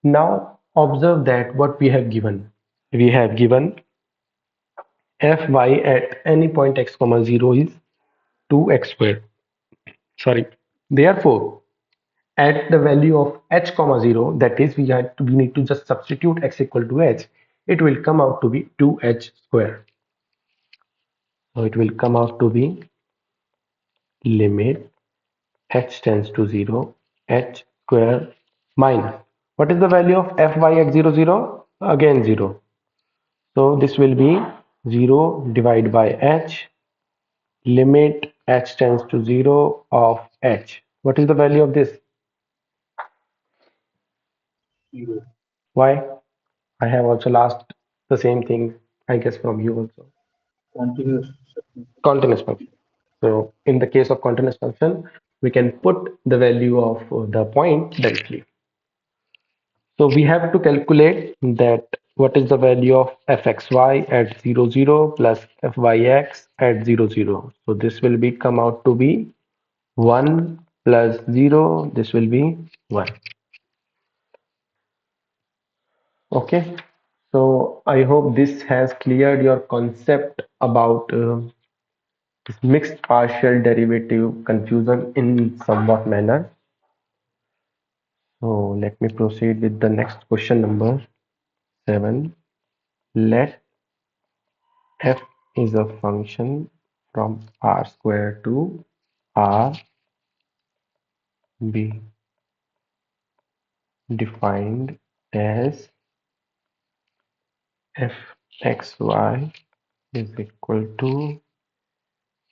now observe that what we have given. We have given f y at any point x comma 0 is 2x squared. Sorry. Therefore, at the value of h comma 0, that is we need to just substitute x equal to h, it will come out to be 2h squared. So it will come out to be limit h tends to 0 h square minus, what is the value of fy at 0 0? Again 0. So this will be 0 divided by h, limit h tends to 0 of h. What is the value of this? Zero. Why? I have also asked the same thing, I guess, from you also. Continuous section. Continuous function. So in the case of continuous function, we can put the value of the point directly. So we have to calculate that what is the value of fxy at 0 0 plus fyx at 0 0. So this will be come out to be 1 plus 0. This will be 1. Okay. So I hope this has cleared your concept about this mixed partial derivative confusion in somewhat manner. So let me proceed with the next question number 7. Let f is a function from r square to r be defined as fxy is equal to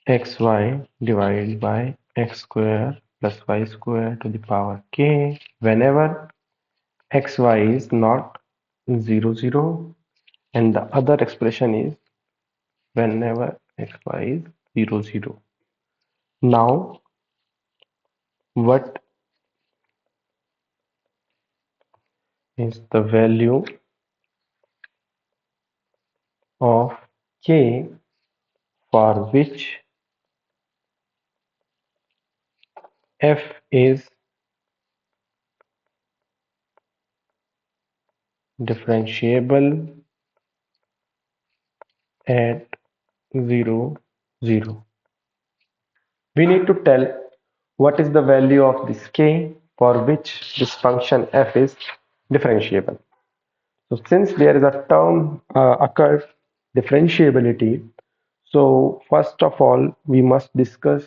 xy divided by x square plus y square to the power k whenever xy is not 0 0, and the other expression is whenever xy is 0 0. Now what is the value of k for which f is differentiable at 0 0? We need to tell what is the value of this k for which this function f is differentiable. So since there is a term occurs differentiability, so first of all we must discuss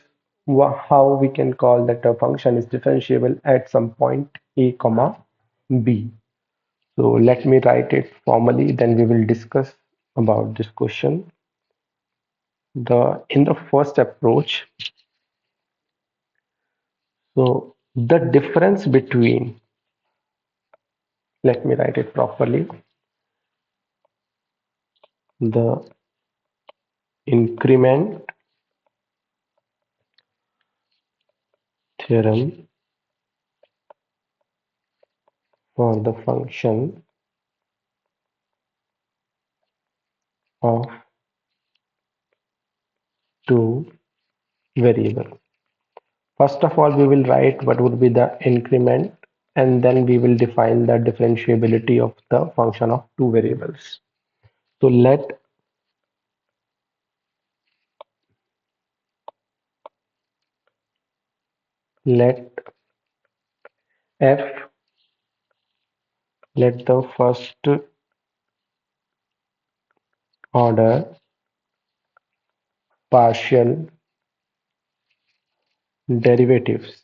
how we can call that a function is differentiable at some point a comma b. So let me write it formally, then we will discuss about this question. In the first approach, so the difference between, let me write it properly, the increment theorem for the function of two variables. First of all, we will write what would be the increment, and then we will define the differentiability of the function of two variables. So let f let the first order partial derivatives.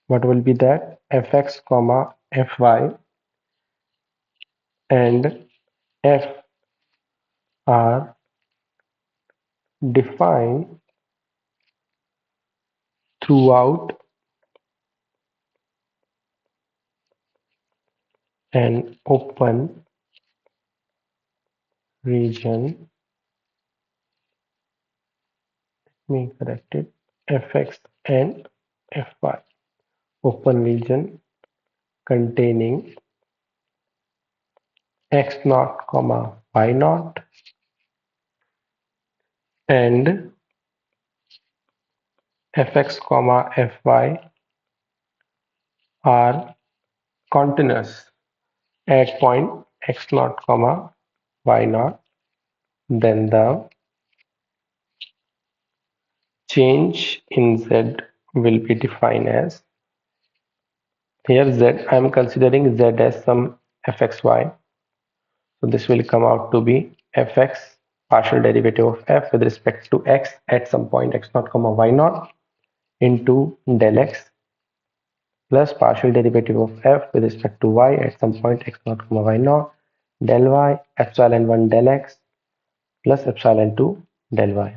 What will be that? Fx comma fy and f are defined throughout an open region. Let me correct it. Fx and fy. Open region containing x naught comma y naught and fx comma fy are continuous at point x naught comma y naught. Then the change in z will be defined as, here z, I am considering z as some fxy. So this will come out to be fx partial derivative of f with respect to x at some point x naught comma y naught into del x plus partial derivative of f with respect to y at some point x naught comma y naught del y epsilon 1 del x plus epsilon 2 del y,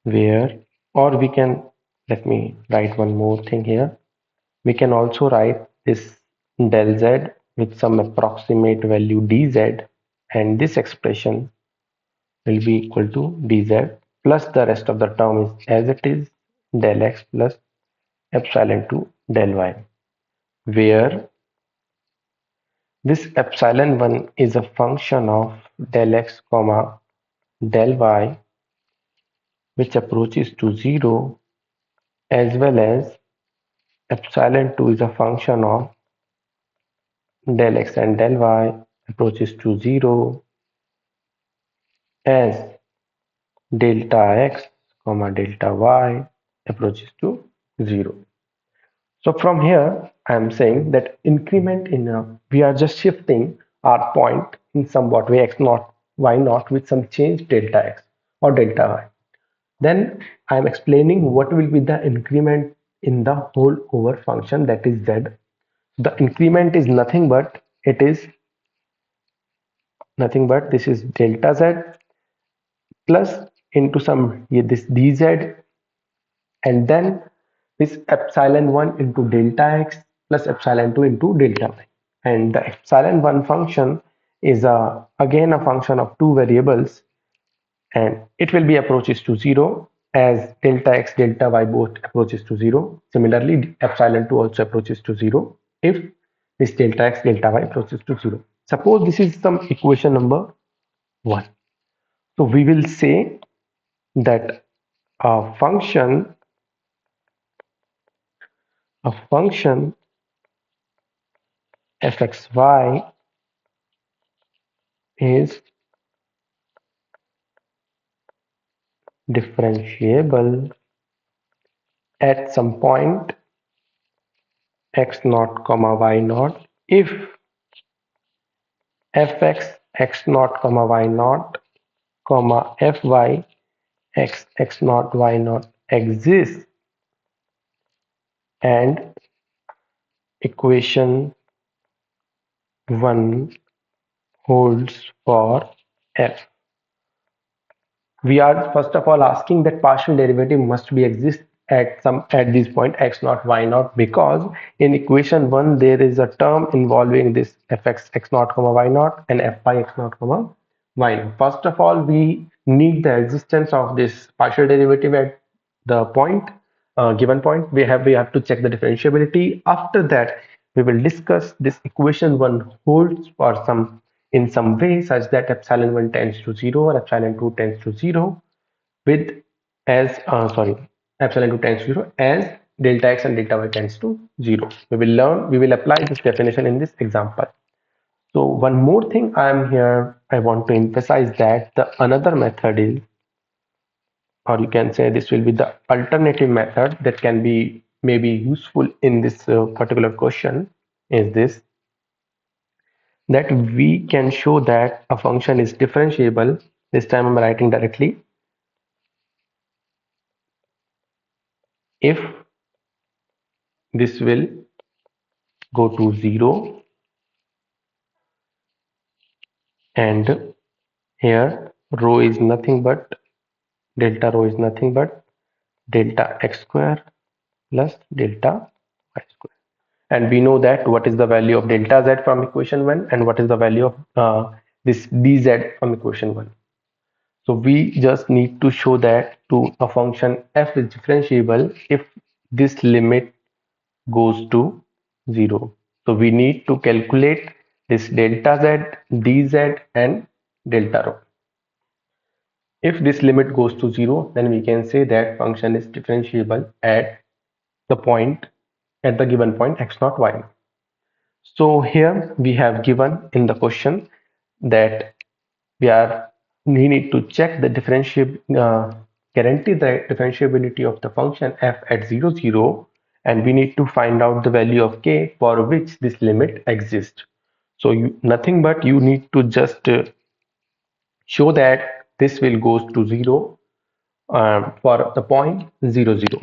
where, or we can, let me write one more thing here. We can also write this del z with some approximate value dz, and this expression will be equal to dz plus the rest of the term is as it is, del x plus epsilon 2 del y, where this epsilon 1 is a function of del x comma del y which approaches to 0, as well as epsilon 2 is a function of del x and del y approaches to 0 as delta x comma delta y approaches to 0. So from here, I am saying that increment in we are just shifting our point in somewhat way x naught, y naught with some change delta x or delta y. Then I am explaining what will be the increment in the whole over function, that is z. The increment is nothing but this is delta z plus into some this dz, and then this epsilon 1 into delta x plus epsilon 2 into delta y. And the epsilon 1 function is again a function of two variables, and it will be approaches to 0 as delta x delta y both approaches to 0. Similarly, epsilon 2 also approaches to 0 if this delta x delta y approaches to 0. Suppose this is some equation number 1. So we will say that a function fxy is differentiable at some point x naught comma y naught if fx x naught comma y naught comma fy x naught y naught exists, and equation 1 holds for f. we are first of all asking that partial derivative must be exist at this point x naught y naught, because in equation 1 there is a term involving this fx x naught comma y naught and fy x naught comma y naught. First of all, we need the existence of this partial derivative at the point, given point. We have to check the differentiability. After that, we will discuss this equation 1 holds for some in some way such that epsilon 1 tends to 0 or epsilon 2 tends to 0 with as sorry epsilon 2 tends to 0 as delta x and delta y tends to 0. We will apply this definition in this example. So one more thing I want to emphasize that the another method is, or you can say this will be the alternative method that can be maybe useful in this particular question, is this, that we can show that a function is differentiable. This time I'm writing directly. If this will go to 0 and here rho is nothing but delta rho is nothing but delta x square plus delta y square. And we know that what is the value of delta z from equation 1 and what is the value of this dz from equation 1. So we just need to show that to a function f is differentiable if this limit goes to 0. So we need to calculate this delta z, dz and delta rho. If this limit goes to 0, then we can say that function is differentiable at the point, at the given point x naught y naught. So here we have given in the question that we need to check the guarantee the differentiability of the function f at 0 0, and we need to find out the value of k for which this limit exists. So nothing but you need to just show that this will goes to 0 for the point 0 0.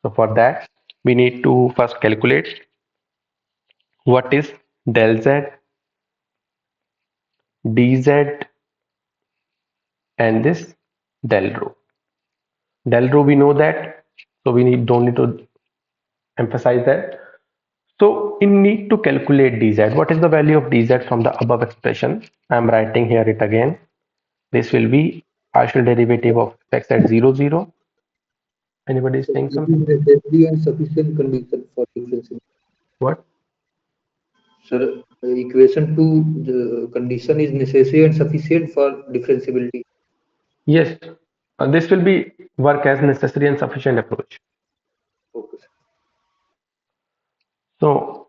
So for that we need to first calculate what is del z, dz and this del rho. Del rho we know that, so we don't need to emphasize that. So we need to calculate dz. What is the value of dz from the above expression? I am writing here it again. This will be partial derivative of x at 0 0. Anybody is So saying it is something? necessary and sufficient condition for differentiability. What? Sir, equation 2, the condition is necessary and sufficient for differentiability. Yes, this will be work as necessary and sufficient approach. Okay, sir. So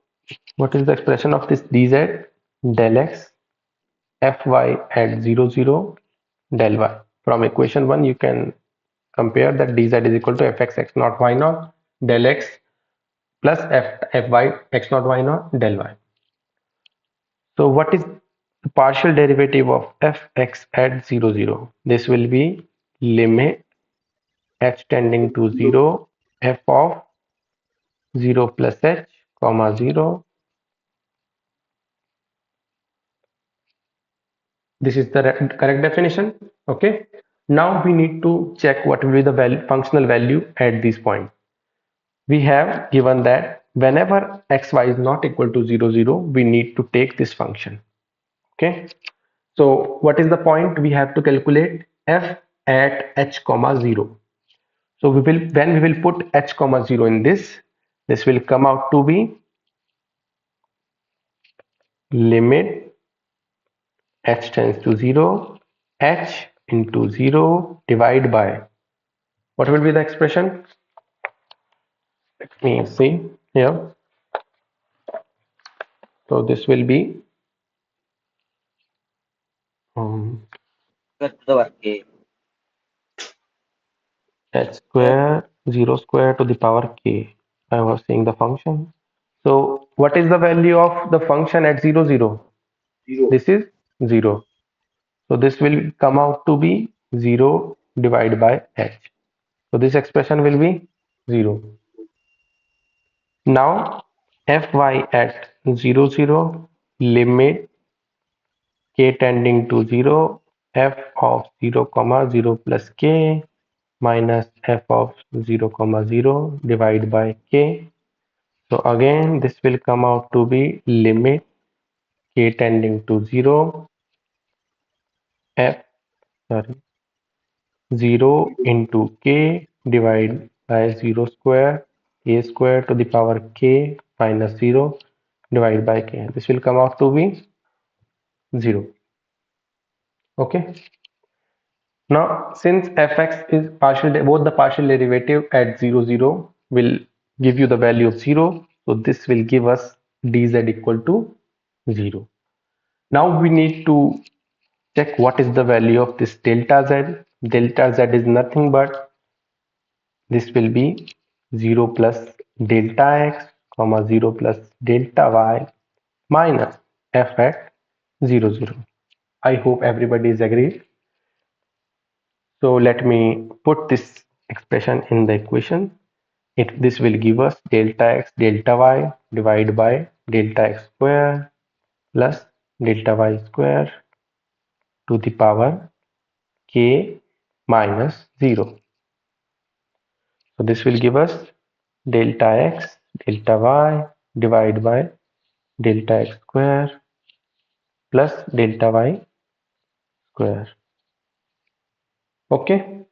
what is the expression of this dz? Del x fy at 0 0 del y. From equation 1 you can compare that dz is equal to fx x naught y naught del x plus fy x naught y naught del y. So what is the partial derivative of fx at 0 0? This will be limit h tending to 0 f of 0 plus h comma 0. This is the correct definition. Okay. Now we need to check what will be the functional value at this point. We have given that whenever xy is not equal to 0 0, we need to take this function. Okay. So what is the point? We have to calculate f at h comma 0. So when we will put h comma 0 in this will come out to be limit h tends to 0, h into 0 divide by, what will be the expression? Let me see here. So this will be um, h square 0 square to the power k. I was seeing the function. So what is the value of the function at 0 0? Zero. This is 0. So this will come out to be 0 divided by h. So this expression will be 0. Now fy at 0 0 limit k tending to 0 f of 0 comma 0 plus k minus f of 0 comma 0 divided by k. So again this will come out to be limit k tending to 0 f sorry 0 into k divided by 0 square a square to the power k minus 0 divided by k. This will come out to be 0. Okay. Now, since fx is both the partial derivative at 0, 0 will give you the value of 0. So this will give us dz equal to 0. Now we need to check what is the value of this delta z. Delta z is nothing but this will be 0 plus delta x comma 0 plus delta y minus f at 0, 0. I hope everybody is agreed. So let me put this expression in the equation. This will give us delta x delta y divided by delta x square plus delta y square to the power k minus 0. So this will give us delta x delta y divided by delta x square plus delta y square. Okay.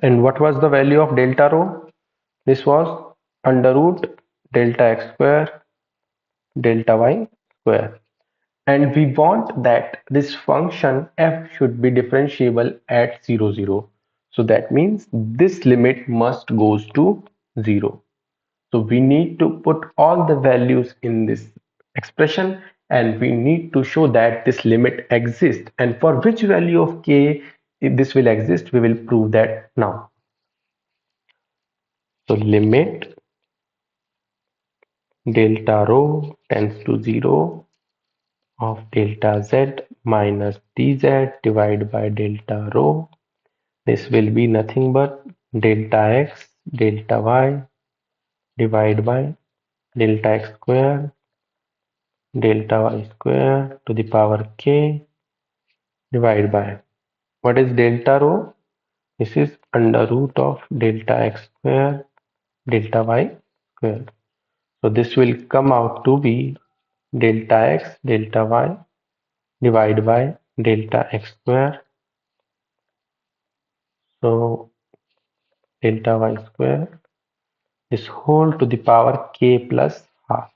And what was the value of delta rho? This was under root delta x square delta y square. And we want that this function f should be differentiable at 0, 0. So that means this limit must goes to 0. So we need to put all the values in this expression and we need to show that this limit exists, and for which value of k this will exist we will prove that now. So limit delta rho tends to 0 of delta z minus dz divided by delta rho. This will be nothing but delta x delta y divided by delta x square delta y square to the power k divided by, what is delta rho? This is under root of delta x square delta y square. So this will come out to be delta x delta y divided by delta x square. So delta y square is whole to the power k plus half.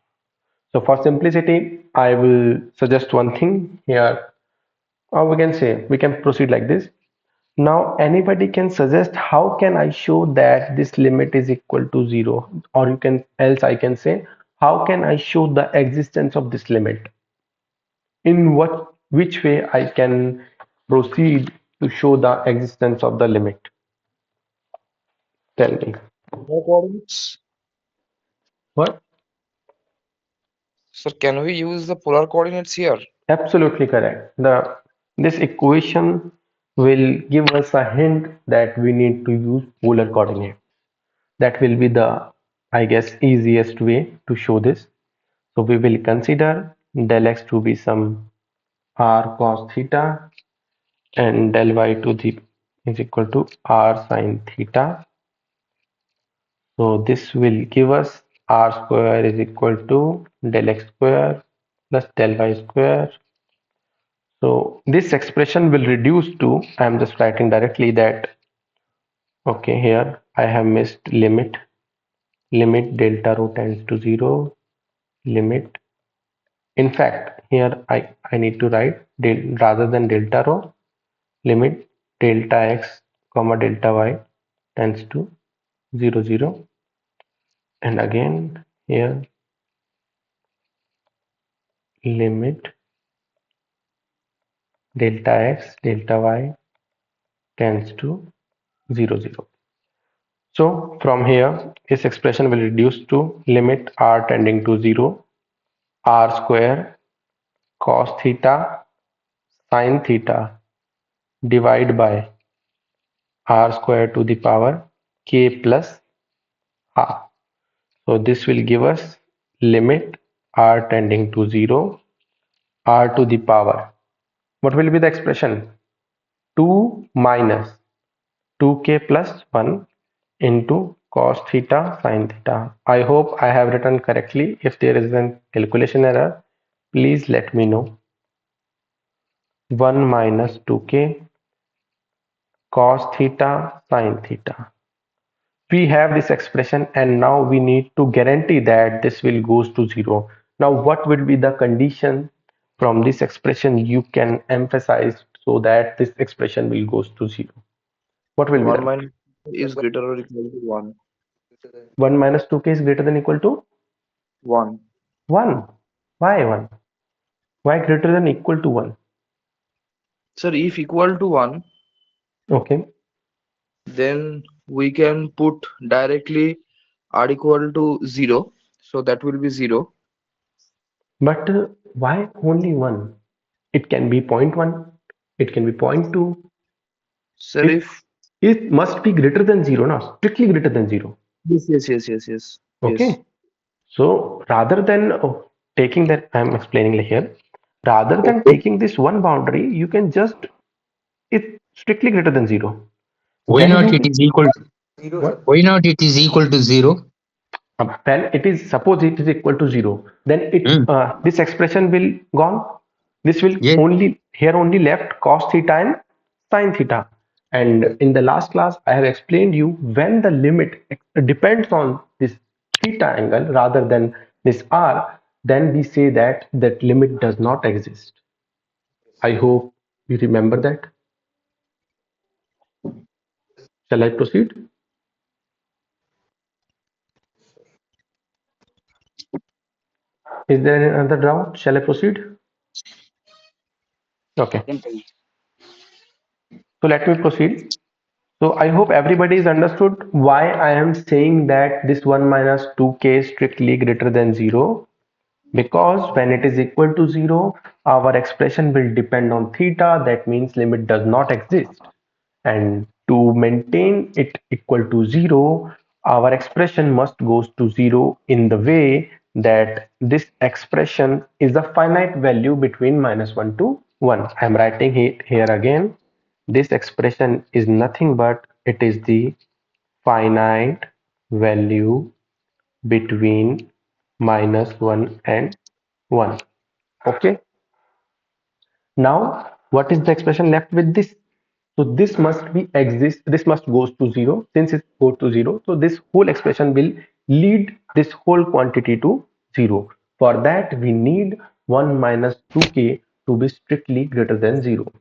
So for simplicity, I will suggest one thing here, or we can say we can proceed like this. Now anybody can suggest how can I show that this limit is equal to 0, or you can else I can say how can I show the existence of this limit? In which way I can proceed to show the existence of the limit? Tell me. Polar coordinates. What? Sir, can we use the polar coordinates here? Absolutely correct. This equation will give us a hint that we need to use polar coordinate. That will be the, I guess, easiest way to show this. So we will consider del x to be some r cos theta and del y to the is equal to r sin theta. So this will give us r square is equal to del x square plus del y square. So this expression will reduce to, I am just writing directly that, okay, here I have missed limit delta rho tends to 0, limit. In fact, here I need to write rather than delta rho, limit delta x comma delta y tends to 0, 0. And again here limit delta x delta y tends to 0, 0. So from here, this expression will reduce to limit r tending to 0, r square cos theta sin theta divided by r square to the power k plus half. So this will give us limit r tending to 0, r to the power What will be the expression? 2 minus 2k plus 1 into cos theta sin theta. I hope I have written correctly. If there is a calculation error, please let me know. 1 minus 2k cos theta sin theta. We have this expression and now we need to guarantee that this will goes to 0. Now what will be the condition from this expression you can emphasize so that this expression will goes to 0? What will be 1 that? minus is greater or equal to 1. 1 minus 2k is greater than equal to 1. 1. Why 1? Why greater than equal to 1? Sir, if equal to 1, Okay. then we can put directly r equal to 0. So that will be 0. But why only 1? It can be point 0.1. It can be point 0.2. Sir, It if it must be greater than 0, no? Strictly greater than 0. yes, yes, yes, yes, yes, yes. Okay. So rather than taking that, I'm explaining here, rather than Okay. taking this one boundary, you can just, it's strictly greater than 0. Why Then not it you, is equal to, Zero, what? sir. why not it is equal to 0? When it is, suppose it is equal to 0, then it Hmm. this expression will gone. This will Yes. only, here only left cos theta and sin theta. And in the last class, I have explained you when the limit depends on this theta angle rather than this r, then we say that that limit does not exist. I hope you remember that. Shall I proceed? Is there another doubt? Shall I proceed? Okay. So let me proceed. So I hope everybody is understood why I am saying that this 1 minus 2k is strictly greater than 0, because when it is equal to 0, our expression will depend on theta. That means limit does not exist. And to maintain it equal to 0, our expression must goes to 0 in the way that this expression is a finite value between minus 1 to 1. I am writing it here again. This expression is nothing but it is the finite value between minus 1 and 1. Okay. Now, what is the expression left with this? So this must be exist. This must goes to 0. Since it goes to 0, so this whole expression will lead this whole quantity to 0. For that, we need 1 minus 2k to be strictly greater than 0.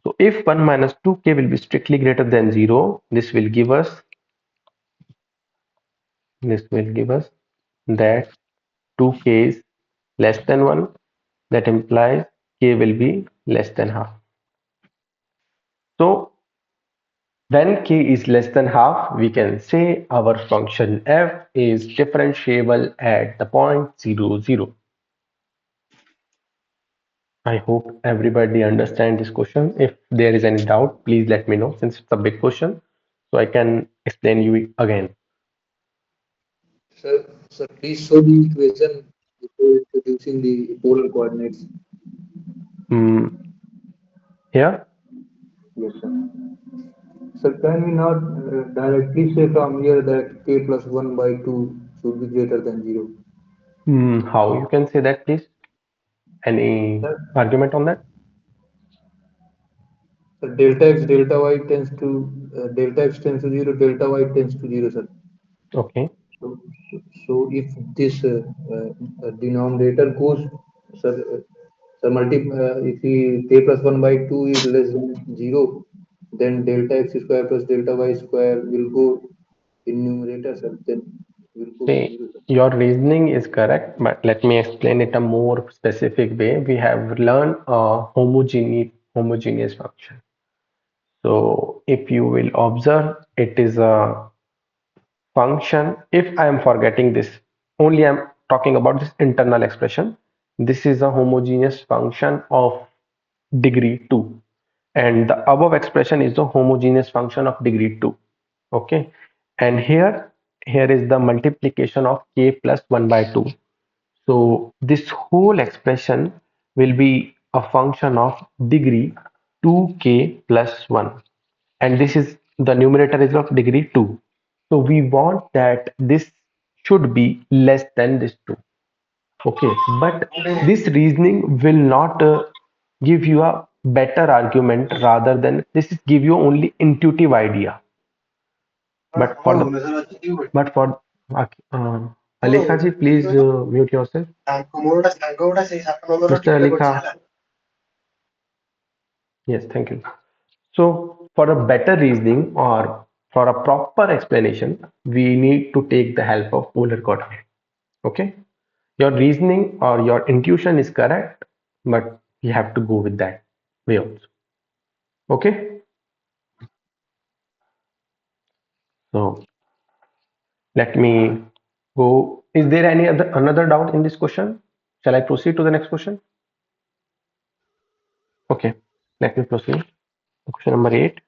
So if 1 minus 2k will be strictly greater than 0, this will give us that 2k is less than 1. That implies k will be less than half. So when k is less than half, we can say our function f is differentiable at the point 0, 0. I hope everybody understand this question. If there is any doubt, please let me know since it's a big question, so I can explain you again. Sir, please show the equation before introducing the polar coordinates. Hmm, here, Yes, sir. Sir, can we not directly say from here that k plus 1 by 2 should be greater than 0? how you can say that, please? Any Sir, argument on that? sir, delta x tends to 0, delta y tends to 0, sir. Okay. So, so if this denominator goes, sir, if we k plus 1 by 2 is less than 0, then delta x square plus delta y square will go in numerator, sir, then will go to See, 0, sir. your reasoning is correct, but let me explain it a more specific way. We have learned a homogeneous function. So if you will observe, it is a function. If I am forgetting this, only I am talking about this internal expression. This is a homogeneous function of degree 2, and the above expression is the homogeneous function of degree 2. Okay, and here is the multiplication of k plus 1 by 2. So this whole expression will be a function of degree 2k plus 1, and this is the numerator is of degree 2. So we want that this should be less than this 2. Okay, but this reasoning will not give you a better argument, rather than this is give you only intuitive idea. But for the but for Alekha ji, please mute yourself. Mr. Alekha, yes, thank you. So for a better reasoning or for a proper explanation, we need to take the help of polar coordinate. Okay, your reasoning or your intuition is correct, but you have to go with that way also. Okay, so let me go. Is there any other another doubt in this question? Shall I proceed to the next question? Okay, let me proceed. Question number 8.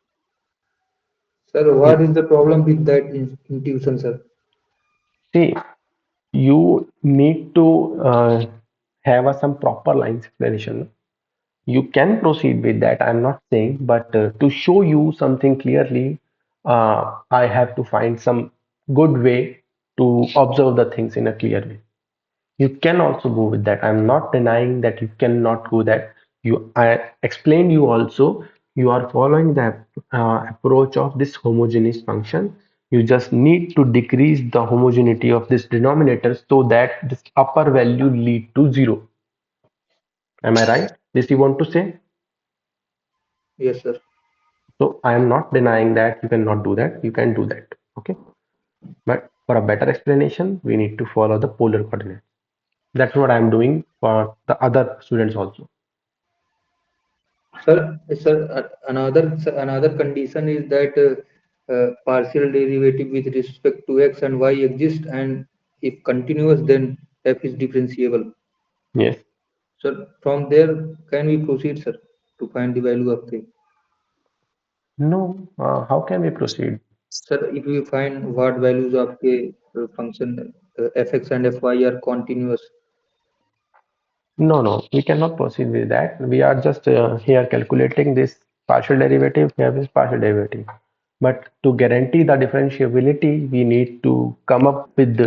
Sir, Yes. what is the problem with that intuition, sir? See, you need to have some proper lines explanation. You can proceed with that, I'm not saying, but to show you something clearly, I have to find some good way to observe the things in a clear way. You can also go with that, I'm not denying that you cannot go that. I explained you also, you are following the approach of this homogeneous function. You just need to decrease the homogeneity of this denominator so that this upper value lead to 0. Am I right? This you want to say? Yes, sir. So I am not denying that you cannot do that. You can do that. Okay. But for a better explanation, we need to follow the polar coordinates. That's what I'm doing for the other students also. Another condition is that partial derivative with respect to x and y exist, and if continuous, then f is differentiable. Yes. Sir, from there, can we proceed, sir, to find the value of k? No. How can we proceed? Sir, if we find what values of k function fx and fy are continuous. No, no, we cannot proceed with that. We are just here calculating this partial derivative, here is partial derivative. But to guarantee the differentiability, we need to come up with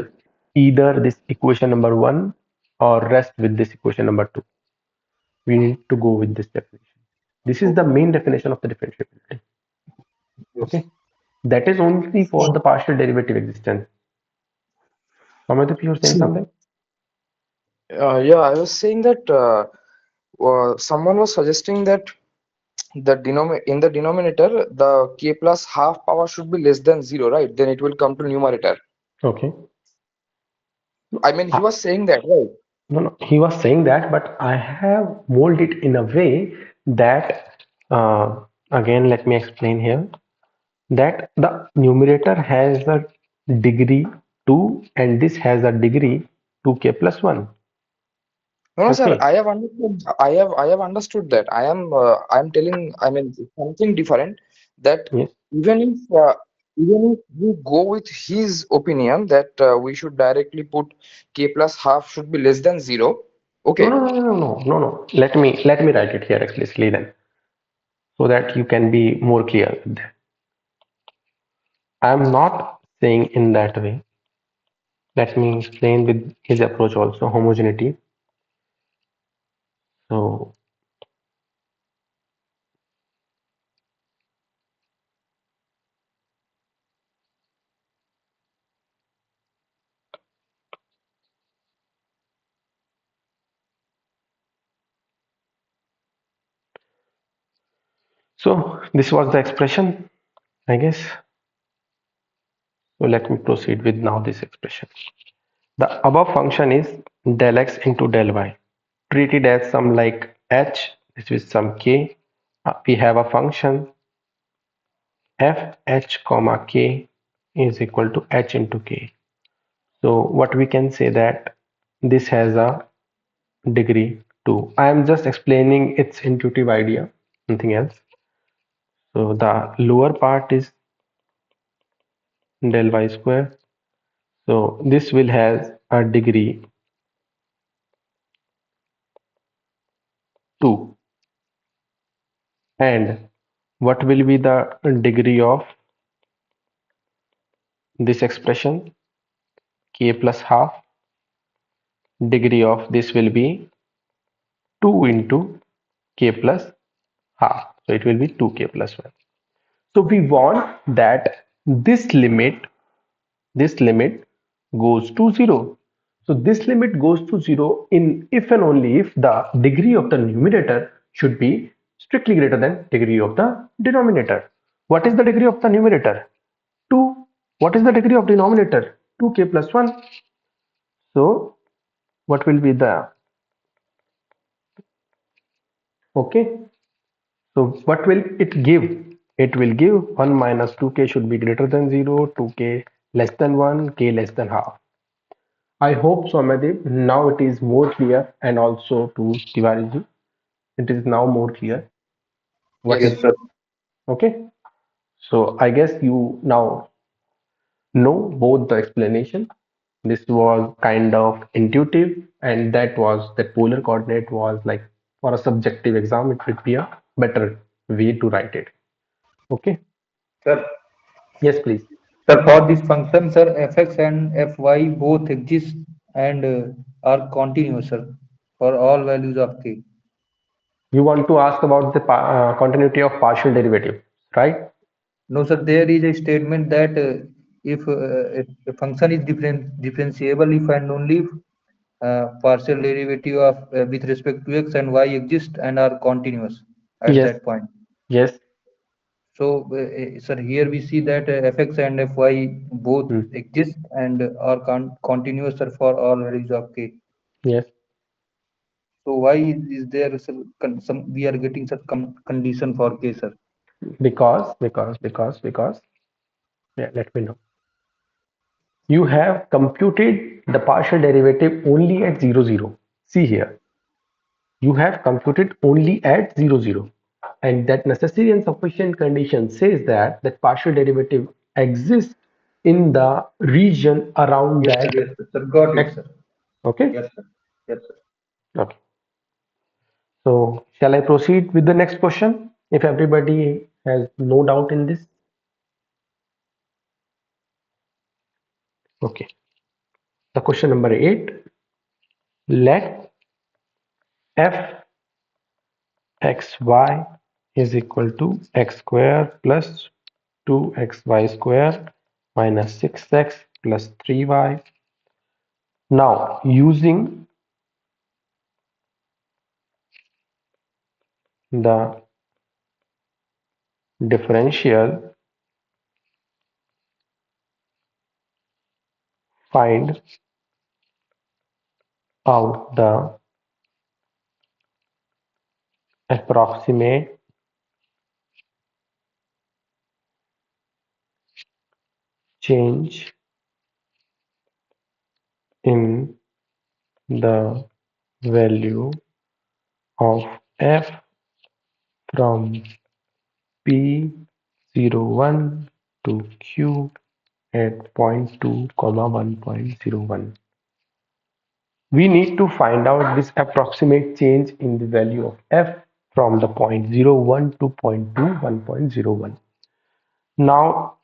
either this equation number 1 or rest with this equation number 2. We need to go with this definition. This is the Okay. main definition of the differentiability. Yes. Okay, that is only for the partial derivative existence. Samadip, you were saying something? Yeah, I was saying that someone was suggesting that in the denominator the k plus half power should be less than 0, right? Then it will come to numerator. Okay. I mean, he Ah, was saying that, right? no, no, he was saying that, but I have molded it in a way that, again, let me explain here, that the numerator has a degree 2 and this has a degree 2k plus 1. No, no, sir. Okay. I have understood. I have understood that. I am telling. I mean, something different. That Yes. even if even if we go with his opinion that we should directly put k plus half should be less than 0. No, Okay. no, no, no, no, no, no. Let me write it here explicitly then, so that you can be more clear with that. I'm not saying in that way. Let me explain with his approach also, homogeneity. So, so this was the expression, I guess. So let me proceed with now this expression. The above function is del x into del y. Treated as some like h, this is some k. We have a function f h comma k is equal to h into k. So what we can say that this has a degree 2. I am just explaining its intuitive idea, nothing else. So the lower part is del y square. So this will has a degree 2. And what will be the degree of this expression? K plus half. Degree of this will be 2 into k plus half. So it will be 2k plus 1. So we want that this limit goes to 0. So this limit goes to 0 in if and only if the degree of the numerator should be strictly greater than degree of the denominator. What is the degree of the numerator? 2. What is the degree of denominator? 2k plus 1. So what will be the okay? So what will it give? It will give 1 minus 2k should be greater than 0, 2k less than 1, k less than half. I hope so, Amadip. Now it is more clear, and also to Tiwari, it is now more clear. What Yes, Yes, is sir. sir. okay? So I guess you now know both the explanation. This was kind of intuitive, and that polar coordinate was like for a subjective exam, it would be a better way to write it. Okay. Sir, Yes, please. sir, for this function, sir, fx and fy both exist and are continuous, sir, for all values of k. You want to ask about the continuity of partial derivative, right? No, sir, there is a statement that if a function is differentiable if and only if partial derivative of with respect to x and y exist and are continuous at Yes, that point. yes. So, sir, here we see that fx and fy both Hmm. exist and are continuous, sir, for all values of k. Yes, So, why is there sir, some we are getting such condition for k, sir? because. Yeah, let me know. You have computed the partial derivative only at 0, 0. See here, you have computed only at 0, 0. And that necessary and sufficient condition says that partial derivative exists in the region around that Yes, sir. Got it, x. sir. Okay? Yes, sir. Yes, sir. Okay. So, shall I proceed with the next question? If everybody has no doubt in this. Okay. The question number 8. Let f xy is equal to x square plus 2xy square minus 6x plus 3y. Now, using the differential, find out the approximate change in the value of f from p01 to q at point 2 comma 1.01. We need to find out this approximate change in the value of f from the point 0, 0, 1 to point 2 1.01. Now,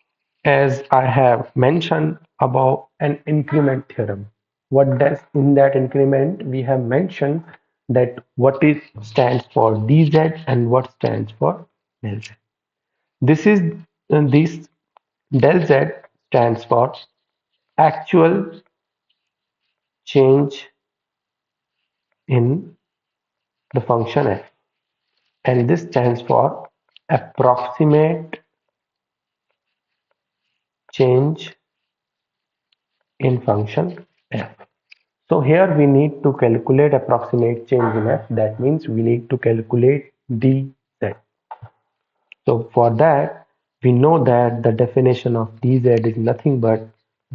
as I have mentioned about an increment theorem, what does in that increment we have mentioned that what is stands for dz and what stands for del z. This is this del z stands for actual change in the function f, and this stands for approximate change in function f. So here we need to calculate approximate change in f. That means we need to calculate dz. So for that, we know that the definition of dz is nothing but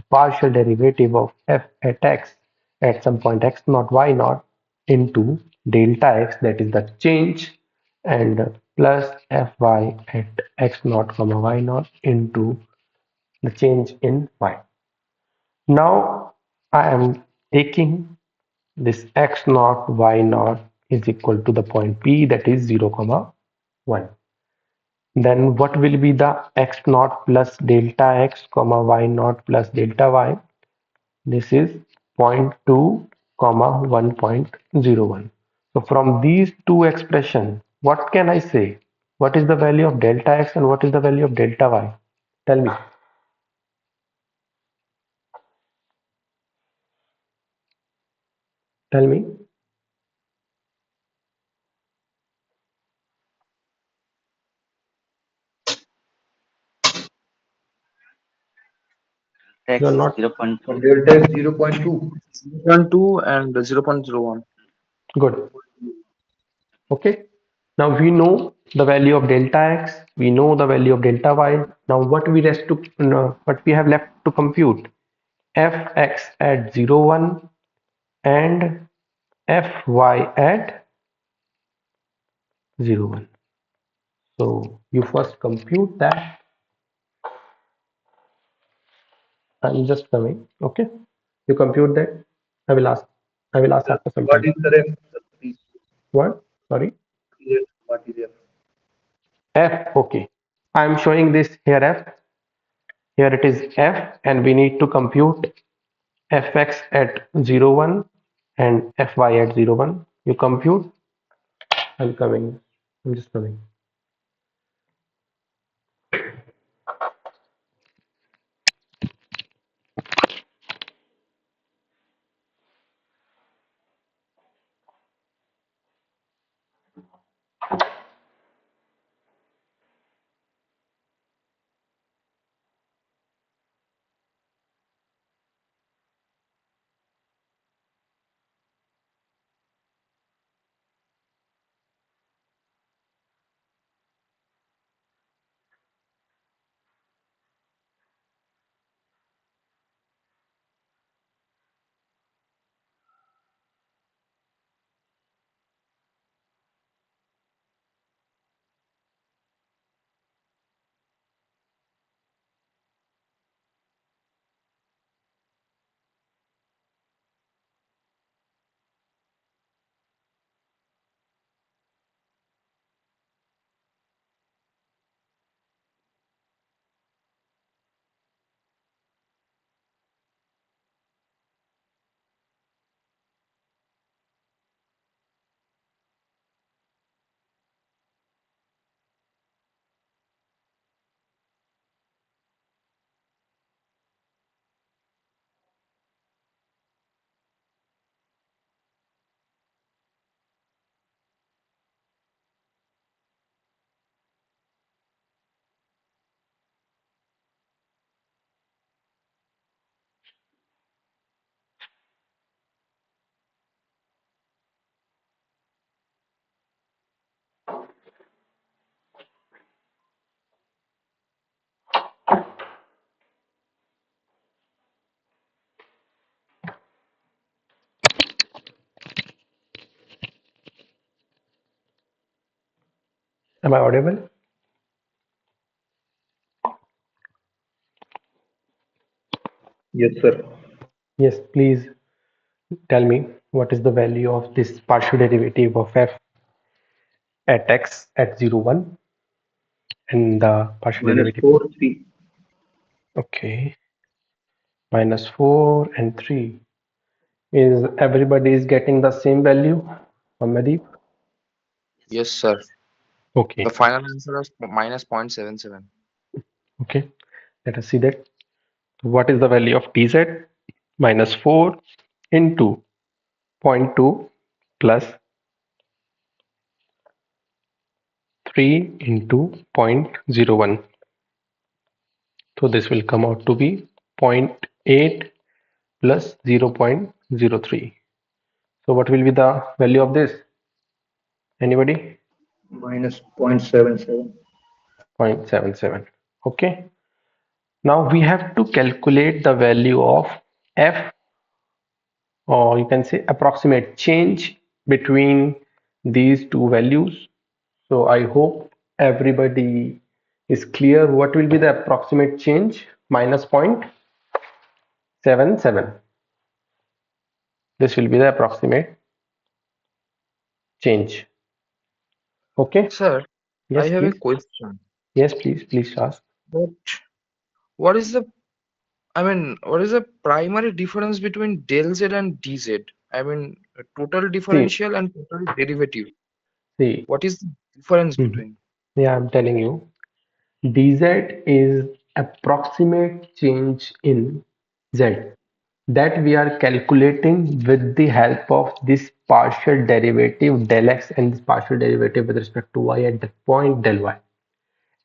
partial derivative of f at x at some point x naught y naught into delta x, that is the change, and plus fy at x naught comma y naught into the change in y. Now I am taking this x naught y naught is equal to the point p, that is 0 comma 1. Then what will be the x naught plus delta x comma y naught plus delta y? This is zero point 0.2 comma 1.01. So from these two expressions, what can I say? What is the value of delta x and what is the value of delta y? Tell me. Tell me. You are X not 1 delta x 0.2. 0.2 and 0.01. good. Okay. Now we know the value of delta x. We know the value of delta y. Now what we have left to compute? Fx at 0, 1 and Fy at 0, 1. So you first compute that. I'm just coming. Okay. You compute that. I will ask. I will ask after some What time. is the f? Please, What? Sorry. what is f? F. Okay. I'm showing this here F. Here it is F, and we need to compute Fx at 0, 1 and Fy at 0, 1. You compute. I'm coming. I'm just coming. Am I audible? Yes, sir. Yes. Please tell me what is the value of this partial derivative of f at x at 0, 1 and the partial Minus derivative. 4, 3. Okay. Minus 4 and 3. Is everybody is getting the same value? Amadip? Yes, sir. The Okay. final answer is minus 0.77. Okay. Let us see that. What is the value of dz? Minus 4 into zero point 0.2 plus 3 into 0.01. So this will come out to be zero point 0.8 plus 0.03. So what will be the value of this? Anybody? Minus 0.77. 0.77. Okay. Now we have to calculate the value of f, or you can say approximate change between these two values. So I hope everybody is clear what will be the approximate change. Minus 0.77. This will be the approximate change. Okay. Sir, I Yes, have a please. question. Yes, please ask. But what is the, I mean, what is the primary difference between del Z and dz? I mean, total See, differential and total derivative. see. What is the difference Mhm. between? Yeah, I'm telling you. dz is approximate change in z that we are calculating with the help of this partial derivative del x and this partial derivative with respect to y at the point del y.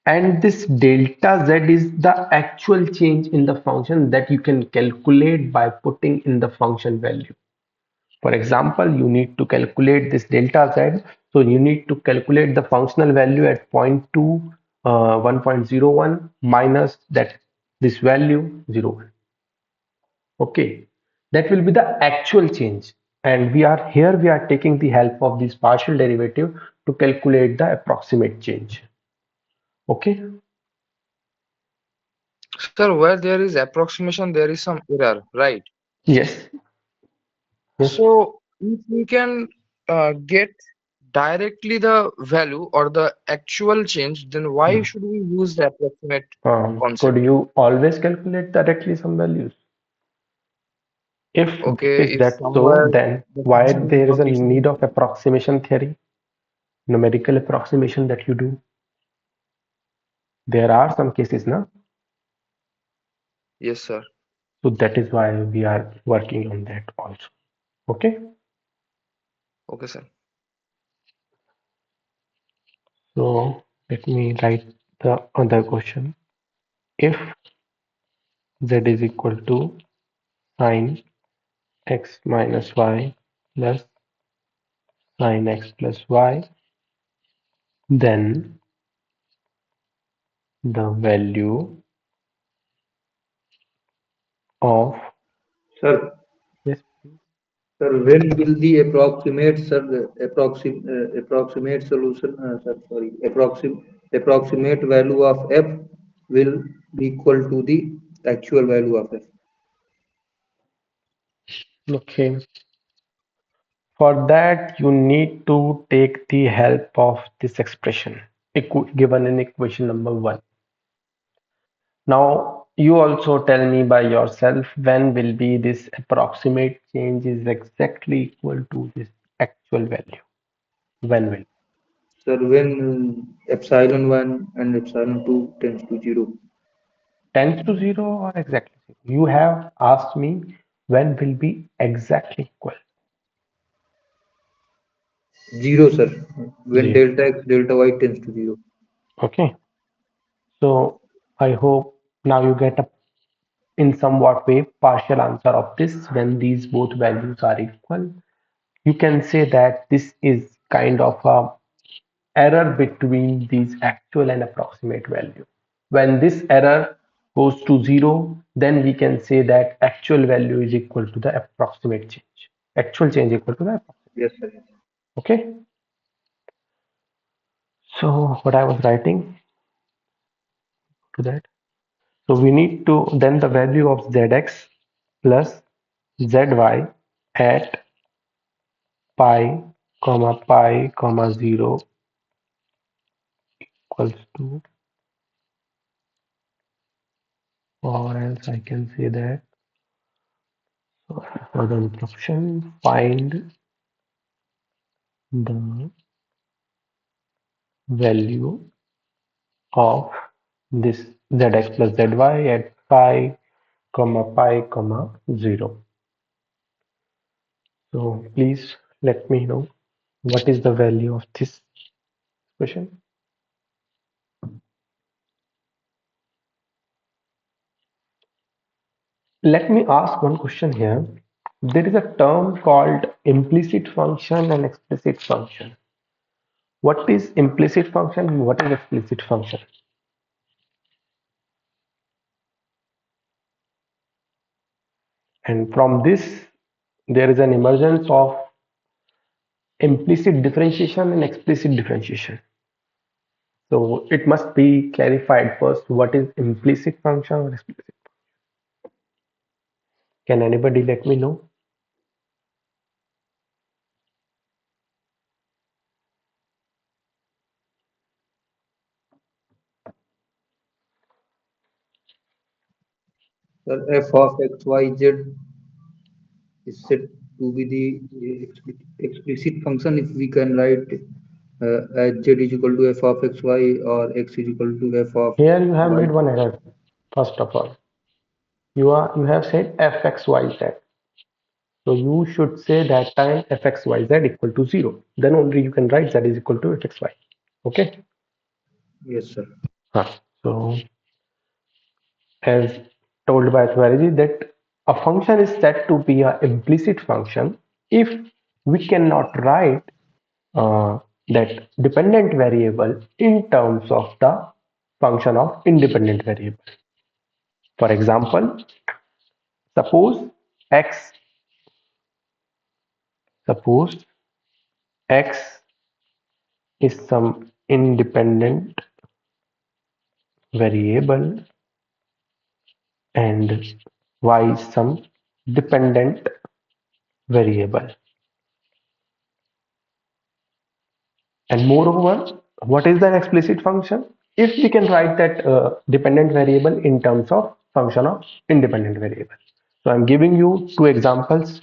And this delta z is the actual change in the function that you can calculate by putting in the function value. For example, you need to calculate this delta z. So you need to calculate the functional value at point 2, 1.01 minus that this value 0.1. Okay, that will be the actual change. And we are taking the help of this partial derivative to calculate the approximate change. Okay. Sir, where there is approximation, there is some error, right? Yes. Yes. So if we can get directly the value or the actual change, then why Hmm. should we use the approximate Could concept? you always calculate directly some values? If Okay, if if that's so, somewhere then the why function is there is not a need defined. of approximation theory, numerical approximation that you do? There are some cases now, Yes, sir. so that is why we are working on that also. Okay, Okay, sir. so let me write the other question. If z is equal to sine x minus y plus sine x plus y, then the value of Sir, yes, sir, when will the approximate, sir, approximate solution, sir, sorry, approximate value of f will be equal to the actual value of f? okay. For that, you need to take the help of this expression given in equation number 1. Now, you also tell me by yourself when will be this approximate change is exactly equal to this actual value. When will? Sir, when epsilon 1 and epsilon 2 tends to 0. Tends to 0 or exactly 0? You have asked me when will be exactly equal. 0, sir. When 0. delta x, delta y tends to 0. Okay. So I hope now you get a in somewhat way partial answer of this when these both values are equal. You can say that this is kind of a error between these actual and approximate value. When this error goes to 0, then we can say that actual value is equal to the approximate change. Actual change equal to the approximate. Yes, sir. Okay. So what I was writing to that. So we need to then the value of zx plus zy at pi comma 0 equals to, or else I can say that for the instruction find the value of this zx plus zy at pi comma 0. So please let me know what is the value of this question. Let me ask one question here. There is a term called implicit function and explicit function. What is implicit function and what is explicit function? And from this, there is an emergence of implicit differentiation and explicit differentiation. So it must be clarified first what is implicit function or explicit. Can anybody let me know? Sir, f of xyz is said to be the explicit function if we can write as z is equal to f of xy or x is equal to f of Here you have y. made one error. First of all, you have said fxyz. So you should say that time fxyz equal to 0. Then only you can write z is equal to fxy. Okay. Yes, sir. Huh. So as told by Swariji that a function is said to be an implicit function if we cannot write that dependent variable in terms of the function of independent variable. For example, suppose x suppose x is some independent variable and y is some dependent variable. And moreover, what is the explicit function? If we can write that dependent variable in terms of function of independent variable. So I'm giving you two examples.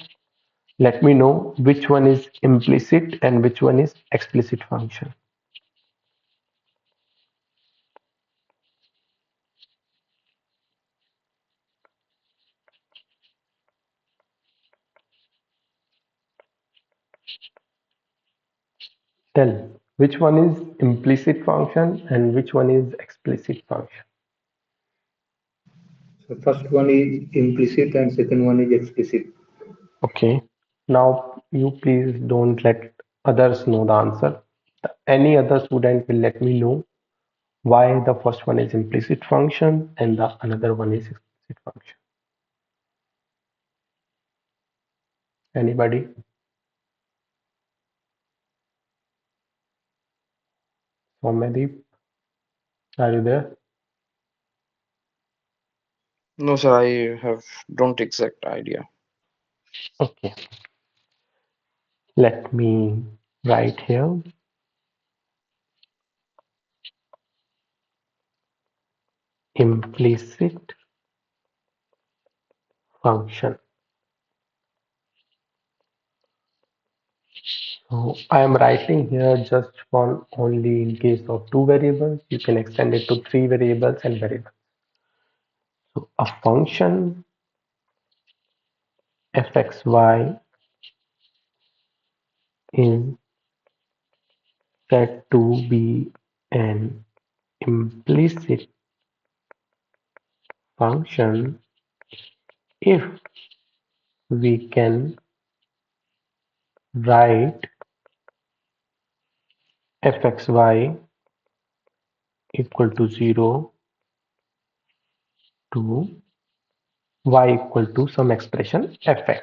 Let me know which one is implicit and which one is explicit function. Tell which one is implicit function and which one is explicit function. So first one is implicit and second one is explicit. Okay. Now you please don't let others know the answer. Any other student will let me know why the first one is implicit function and the another one is explicit function. Anybody? Somadeep, are you there? No, sir, I have don't exact idea. Okay. Let me write here implicit function. So I am writing here just one only in case of two variables. You can extend it to three variables and variables. So a function fxy is said to be an implicit function if we can write fxy equal to 0 to y equal to some expression fx.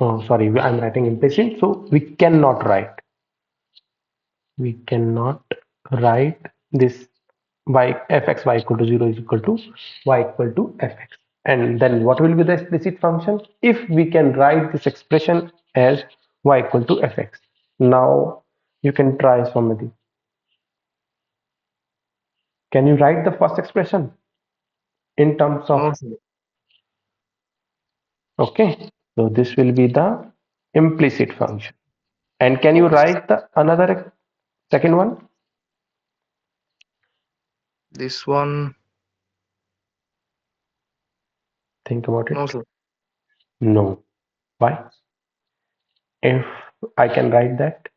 Oh, sorry, I'm writing implicit, so we cannot write this y fxy equal to 0 is equal to y equal to fx. And then what will be the explicit function? If we can write this expression as y equal to fx. Now you can try Somati. Can you write the first expression in terms of, No, sir. okay? So this will be the implicit function. And can you Okay, sir. write the another second one? This one, Think about no, it. sir. No. Why? If I can write that,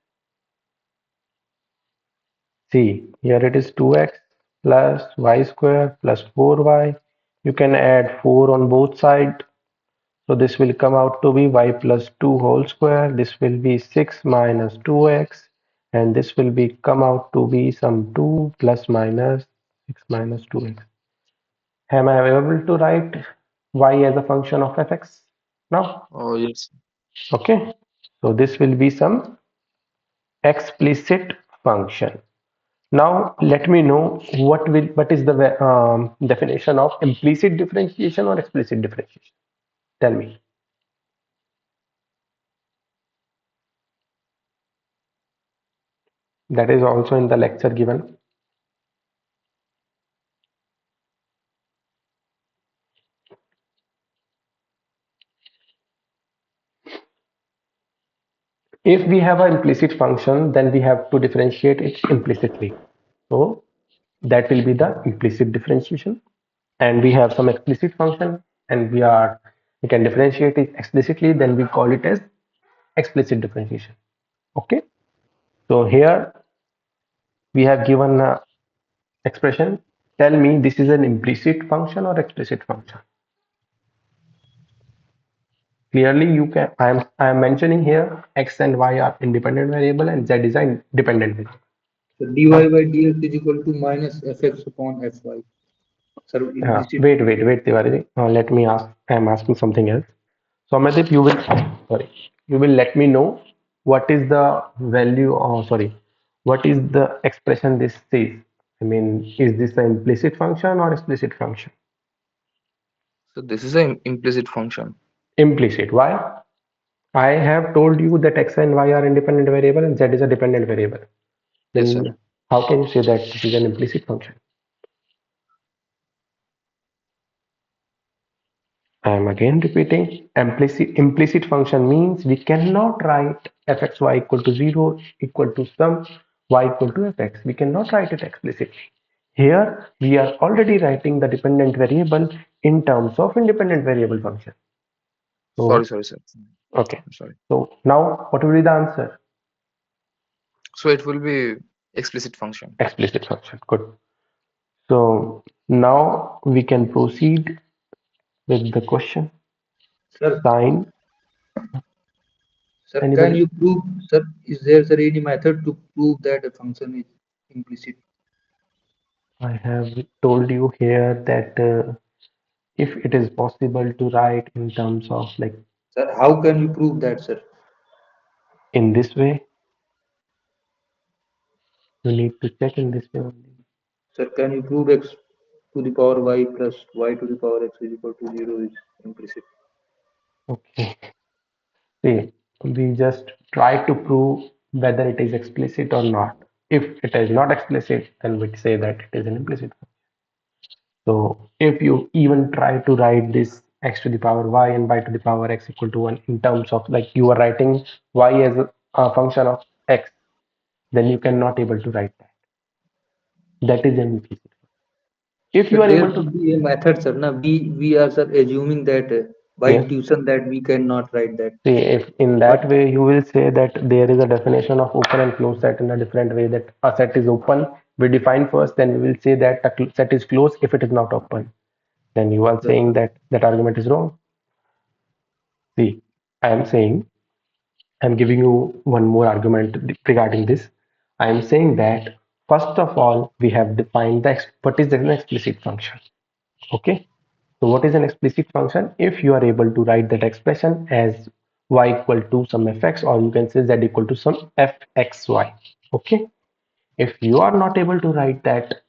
see, here it is 2x plus y square plus 4y. You can add 4 on both sides. So this will come out to be y plus 2 whole square. This will be 6 minus 2x. And this will be come out to be some 2 plus minus 6 minus 2x. Am I able to write y as a function of fx now? Oh, yes. Okay. So this will be some explicit function. Now let me know what is the definition of implicit differentiation or explicit differentiation. Tell me. That is also in the lecture given. If we have an implicit function, then we have to differentiate it implicitly. So that will be the implicit differentiation. And we have some explicit function, and we can differentiate it explicitly. Then we call it as explicit differentiation. Okay. So here we have given a expression. Tell me this is an implicit function or explicit function. Clearly, you can. I am mentioning here x and y are independent variable and z is a dependent variable. So dy Now, by dx is equal to minus fx upon fy. Sir, implicit. wait, Tiwari. Let me ask. I am asking something else. So, Amadip, you will let me know what is the value, or sorry, what is the expression this says. I mean, is this an implicit function or explicit function? So this is an implicit function. Implicit. Why? I have told you that x and y are independent variable and z is a dependent variable. Yes, sir. Then how can you say that this is an implicit function? I am again repeating, implicit function means we cannot write fxy equal to 0 equal to sum y equal to fx. We cannot write it explicitly. Here we are already writing the dependent variable in terms of independent variable function. Sorry, So, sorry, sir. okay. I'm sorry. So now what will be the answer? So it will be explicit function. Explicit function. Good. So now we can proceed with the question. Sir, Sign. sir, can Anybody? you prove, sir, is there, sir, any method to prove that a function is implicit? I have told you here that if it is possible to write in terms of like Sir, how can you prove that, sir? in this way, you need to check in this way only. Sir, can you prove x to the power y plus y to the power x is equal to 0 is implicit? Okay. See, we just try to prove whether it is explicit or not. If it is not explicit, then we say that it is an implicit. So if you even try to write this x to the power y and y to the power x equal to 1 in terms of like you are writing y as a function of x, then you cannot able to write that. That is an implicit. If So you are there able to, should be a method, sir. Now we are, sir, assuming that by yes, intuition that we cannot write that. see, if in But that way you will say that there is a definition of open and closed set in a different way, that a set is open, we define first, then we will say that a set is closed if it is not open. Then you are sir, saying that that argument is wrong. See, I am saying, I'm giving you one more argument regarding this. I am saying that first of all, we have defined what is an explicit function. Okay. So what is an explicit function? If you are able to write that expression as y equal to some fx, or you can say z equal to some fxy. Okay. If you are not able to write that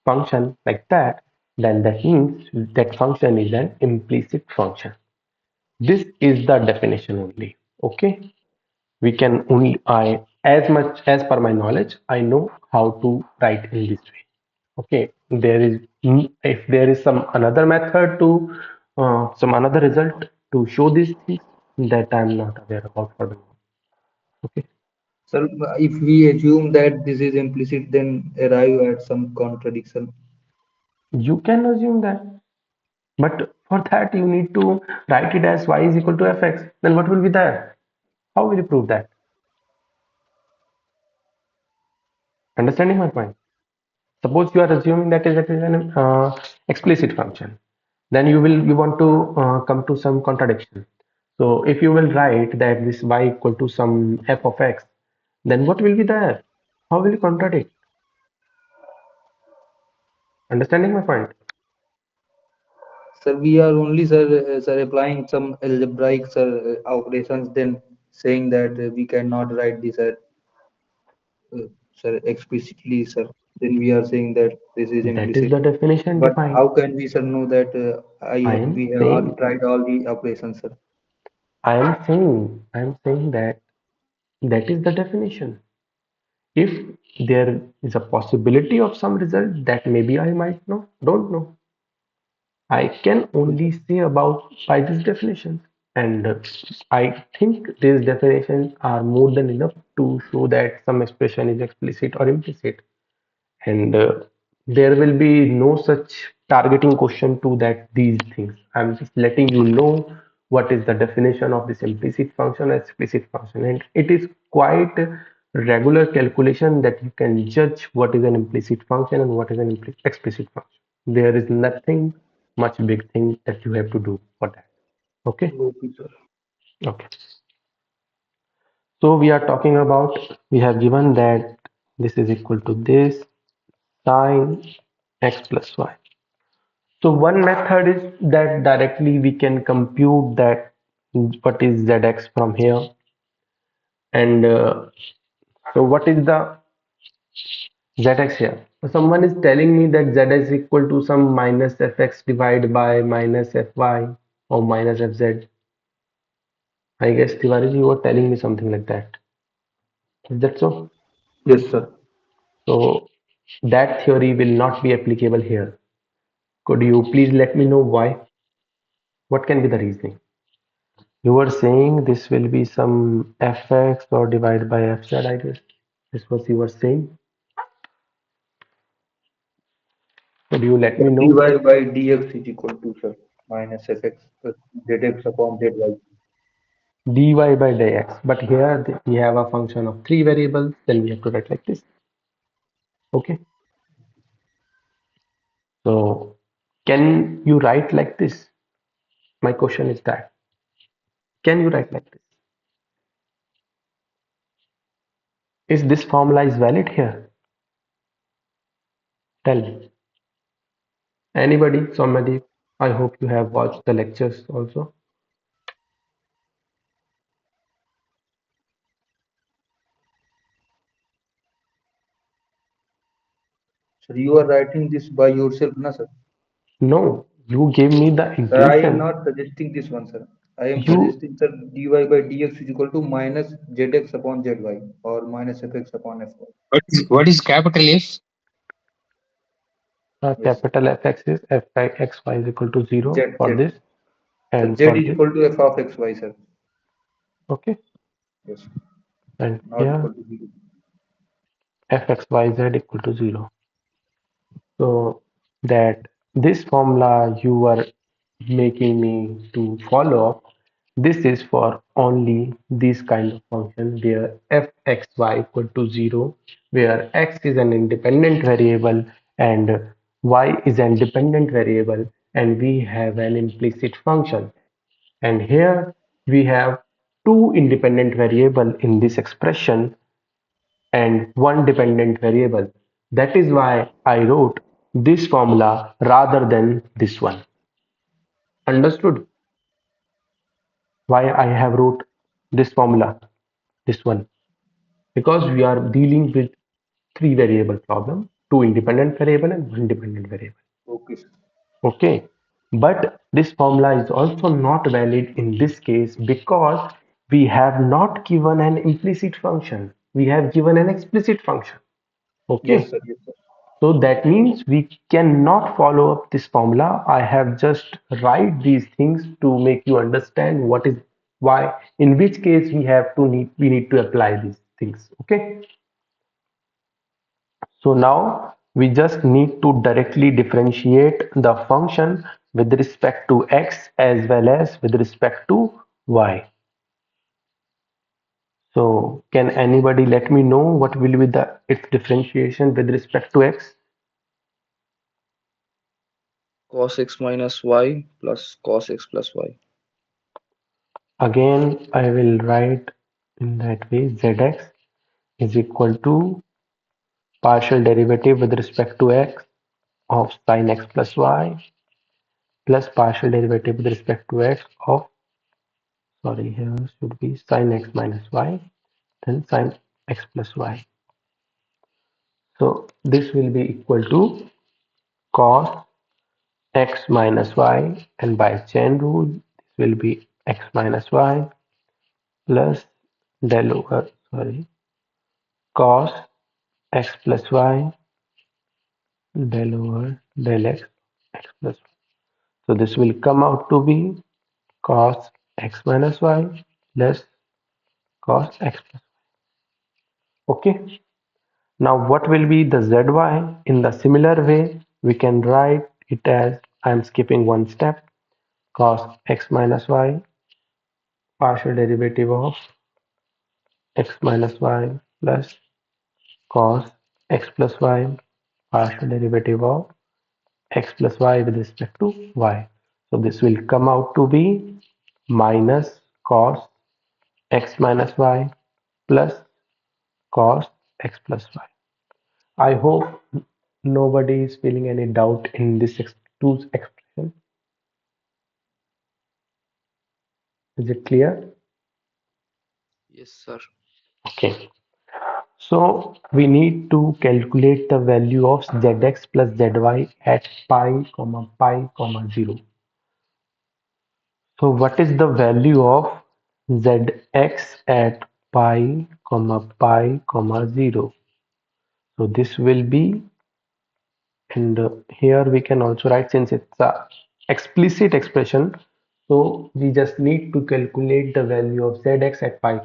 function like that, then that means that function is an implicit function. This is the definition only. Okay. We can only, I, as much as per my knowledge, I know how to write in this way. Okay. There is, if there is some another method to, some another result to show these things, that I'm not aware about for the moment. Okay. sir, if we assume that this is implicit, then arrive at some contradiction. You can assume that, but for that you need to write it as y is equal to fx. Then what will be there? How will you prove that? Understanding my point? Suppose you are assuming that is an explicit function, then you want to come to some contradiction. So if you will write that this y equal to some f of x, then what will be there? How will you contradict? Understanding my point? Sir, we are only, sir, sir, applying some algebraic, sir, operations, then saying that we cannot write this, uh, sir, explicitly, sir. Then we are saying that this is That is implicit. the definition But defined. how can we, sir, know that I we am have all saying, tried all the operations, sir? I am saying that that is the definition. If there is a possibility of some result that maybe I might know, don't know. I can only say about by this definition. And I think these definitions are more than enough to show that some expression is explicit or implicit. And there will be no such targeting question to that these things. I'm just letting you know what is the definition of this implicit function and explicit function, and it is quite a regular calculation that you can judge what is an implicit function and what is an explicit function. There is nothing much big thing that you have to do for that. Okay. Okay, sir. Okay. So we are talking about, we have given that this is equal to this sine x plus y. So one method is that directly we can compute that what is zx from here, and so what is the zx here? Someone is telling me that z is equal to some minus fx divided by minus fy or minus fz. I guess Tiwari you were telling me something like that. Is that so? Yes, sir. So that theory will not be applicable here. Could you please let me know why? What can be the reasoning? You were saying this will be some fx or divided by fz, I guess. This was you were saying. Could you let me dy know? by dx is equal to, sir, minus fx plus zx upon zy. Dy by dx. But here we have a function of three variables, then we have to write like this. Okay. So can you write like this? My question is that. Can you write like this? Is this formula is valid here? Tell me. Anybody? Somebody? I hope you have watched the lectures also. Sir, you are writing this by yourself, na, sir? No, you gave me the Sir, I am equation. not suggesting this one, sir. I am You suggesting, sir, dy by dx is equal to minus zx upon zy or minus fx upon fy. What is capital F? Yes, sir. capital Fx is f by xy is equal to Z, 0 for Z. this So and z for is this. equal to f of xy, sir. Okay. Yes, And not here equal to 0. fxyz equal to 0. So that this formula you were making me to follow, this is for only this kind of function where fxy equal to 0, where x is an independent variable and y is an dependent variable, and we have an implicit function. And here we have two independent variable in this expression and one dependent variable. That is why I wrote this formula rather than this one. Understood why I have wrote this formula, this one? Because we are dealing with three variable problem, two independent variable and one dependent variable. Okay, sir. Okay. But this formula is also not valid in this case because we have not given an implicit function. We have given an explicit function. Yes, Okay. sir. Yes, sir. So that means we cannot follow up this formula. I have just write these things to make you understand what is why, in which case we need to apply these things. Okay. So now we just need to directly differentiate the function with respect to x as well as with respect to y. So can anybody let me know what will be the its differentiation with respect to x? Cos x minus y plus cos x plus y. Again, I will write in that way zx is equal to partial derivative with respect to x of sin x plus y plus partial derivative with respect to x of, sorry, here should be sin x minus y, then sin x plus y. So this will be equal to cos x minus y, and by chain rule this will be x minus y plus del over, sorry, cos x plus y del over del x, x plus y. So this will come out to be cos x minus y less cos x plus. Okay. Now what will be the zy? In the similar way, we can write it as, I am skipping one step, cos x minus y partial derivative of x minus y plus cos x plus y partial derivative of x plus y with respect to y. So this will come out to be minus cos x minus y plus cos x plus y. I hope nobody is feeling any doubt in this two expression. Is it clear? Yes, sir. Okay. So we need to calculate the value of zx plus zy at pi, 0. So what is the value of zx at pi, 0? So this will be, and here we can also write, since it's a explicit expression, so we just need to calculate the value of zx at pi.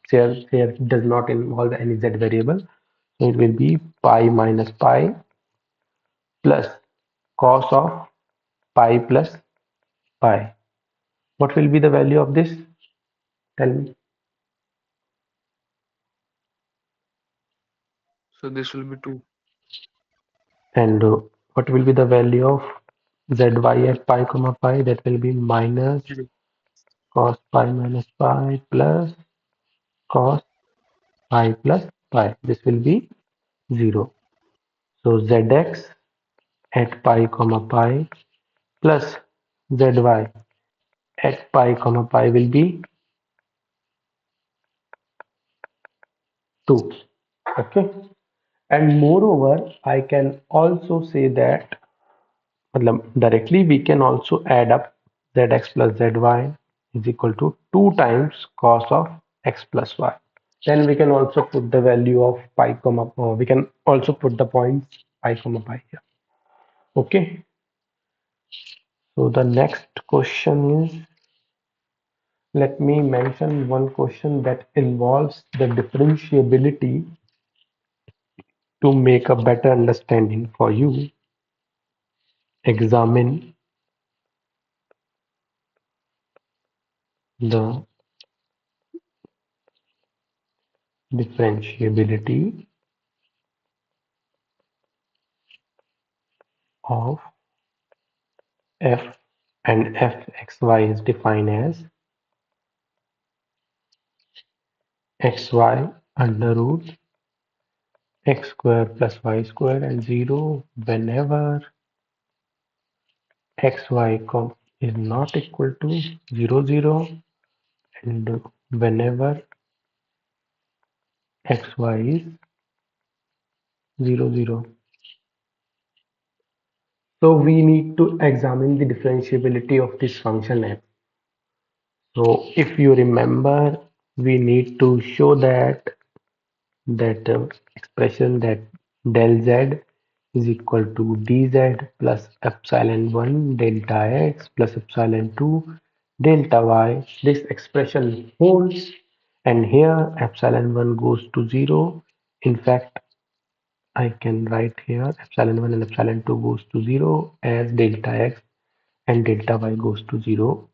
Here does not involve any z variable, so it will be pi minus pi plus cos of pi plus pi. What will be the value of this? Tell me. So this will be 2. And what will be the value of zy at pi? That will be minus 0. cos pi minus pi plus cos pi plus pi. This will be 0. So zx at pi plus zy at pi will be 2. Okay. And moreover, I can also say that, directly we can also add up zx plus zy is equal to 2 times cos of x plus y. Then we can also put the value of we can also put the points pi here. Okay. So the next question is, let me mention one question that involves the differentiability to make a better understanding for you. Examine the differentiability of f, and fxy is defined as xy under root x square plus y square and 0 whenever xy is not equal to 0, and whenever xy is 0. So we need to examine the differentiability of this function f. So if you remember, we need to show that expression, that del z is equal to dz plus epsilon 1 delta x plus epsilon 2 delta y. This expression holds, and here epsilon 1 goes to 0. In fact, I can write here epsilon 1 and epsilon 2 goes to 0 as delta x and delta y goes to 0.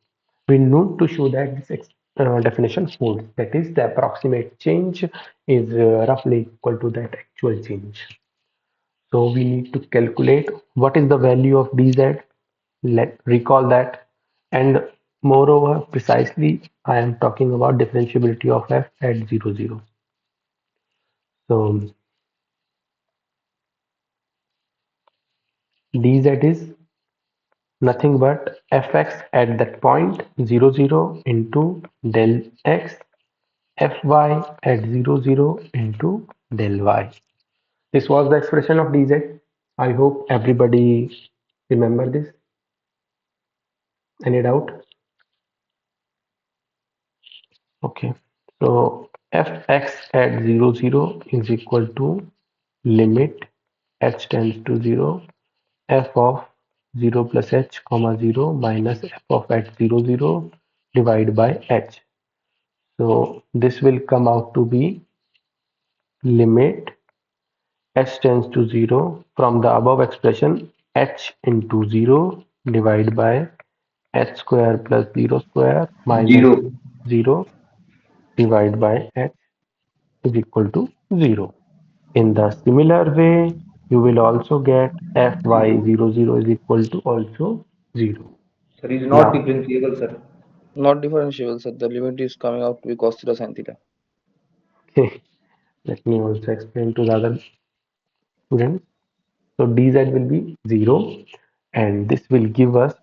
We need to show that this definition holds. That is, the approximate change is roughly equal to that actual change. So we need to calculate what is the value of dz. Let recall that, and moreover, precisely I am talking about differentiability of f at 0. So dz is nothing but fx at that point 0 into del x fy at 0 into del y. This was the expression of dz. I hope everybody remember this. Any doubt? Okay. So fx at 0 is equal to limit h tends to 0 f of 0 plus h comma 0 minus f of at 0 divided by h. So this will come out to be limit h tends to 0 from the above expression h into 0 divided by h square plus 0 square minus 0. 0 divided by h is equal to 0. In the similar way, you will also get fy00 is equal to also 0. Sir, is not Now, differentiable, sir. Not differentiable, sir. The limit is coming out to be cos theta sin theta. let me also explain to the other students. So dz will be 0 and this will give us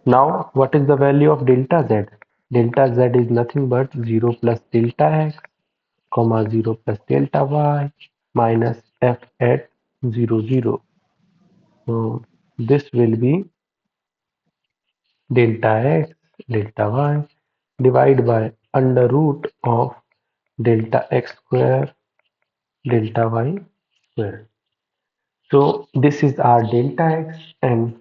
now what is the value of delta z? Delta z is nothing but 0 plus delta x comma 0 plus delta y minus f at 0 0. So this will be delta x delta y divided by under root of delta x square delta y square. So this is our delta x and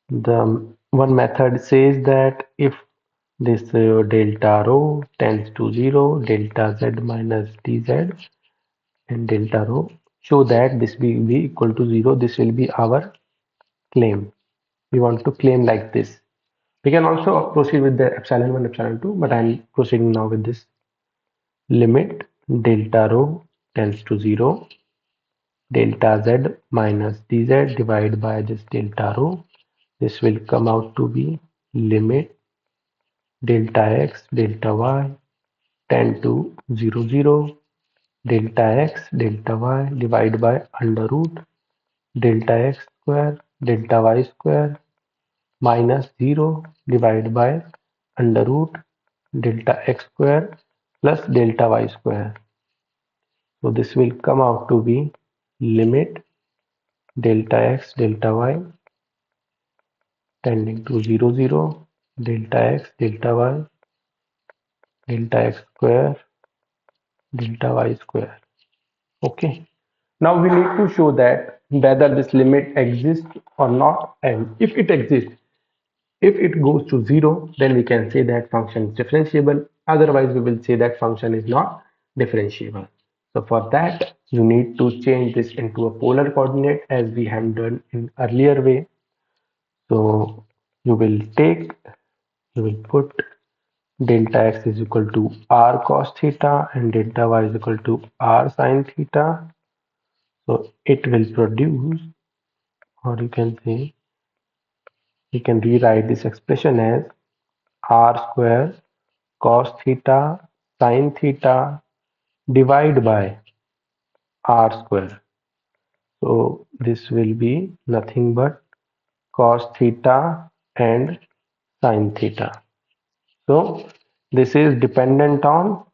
the one method says that if this delta rho tends to 0, delta z minus dz and delta rho show that this will be equal to 0. This will be our claim. We want to claim like this. We can also proceed with the epsilon 1, epsilon 2, but I'm proceeding now with this limit delta rho tends to 0, delta z minus dz divided by this delta rho. This will come out to be limit delta x delta y tend to 0 0 delta x delta y divided by under root delta x square delta y square minus 0 divided by under root delta x square plus delta y square. So this will come out to be limit delta x delta y tending to 0 0 delta x delta y delta x square delta y square. Okay. Now we need to show that whether this limit exists or not, and if it exists, if it goes to 0, then we can say that function is differentiable. Otherwise, we will say that function is not differentiable. So for that, you need to change this into a polar coordinate as we have done in earlier way. So you will take, you will put delta x is equal to r cos theta and delta y is equal to r sin theta. So it will produce, or you can say, you can rewrite this expression as r square cos theta sin theta divided by r square. So this will be nothing but cos theta and sin theta. So this is dependent on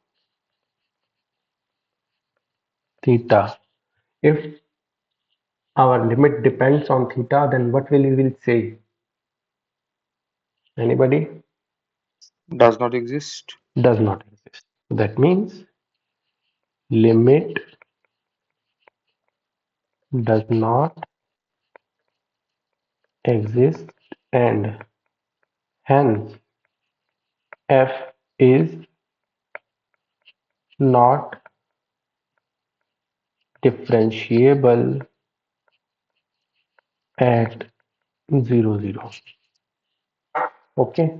theta. If our limit depends on theta, then what will we will say? Anybody? Does not exist. Does not exist. So that means limit does not exist and hence f is not differentiable at 0 0. Okay,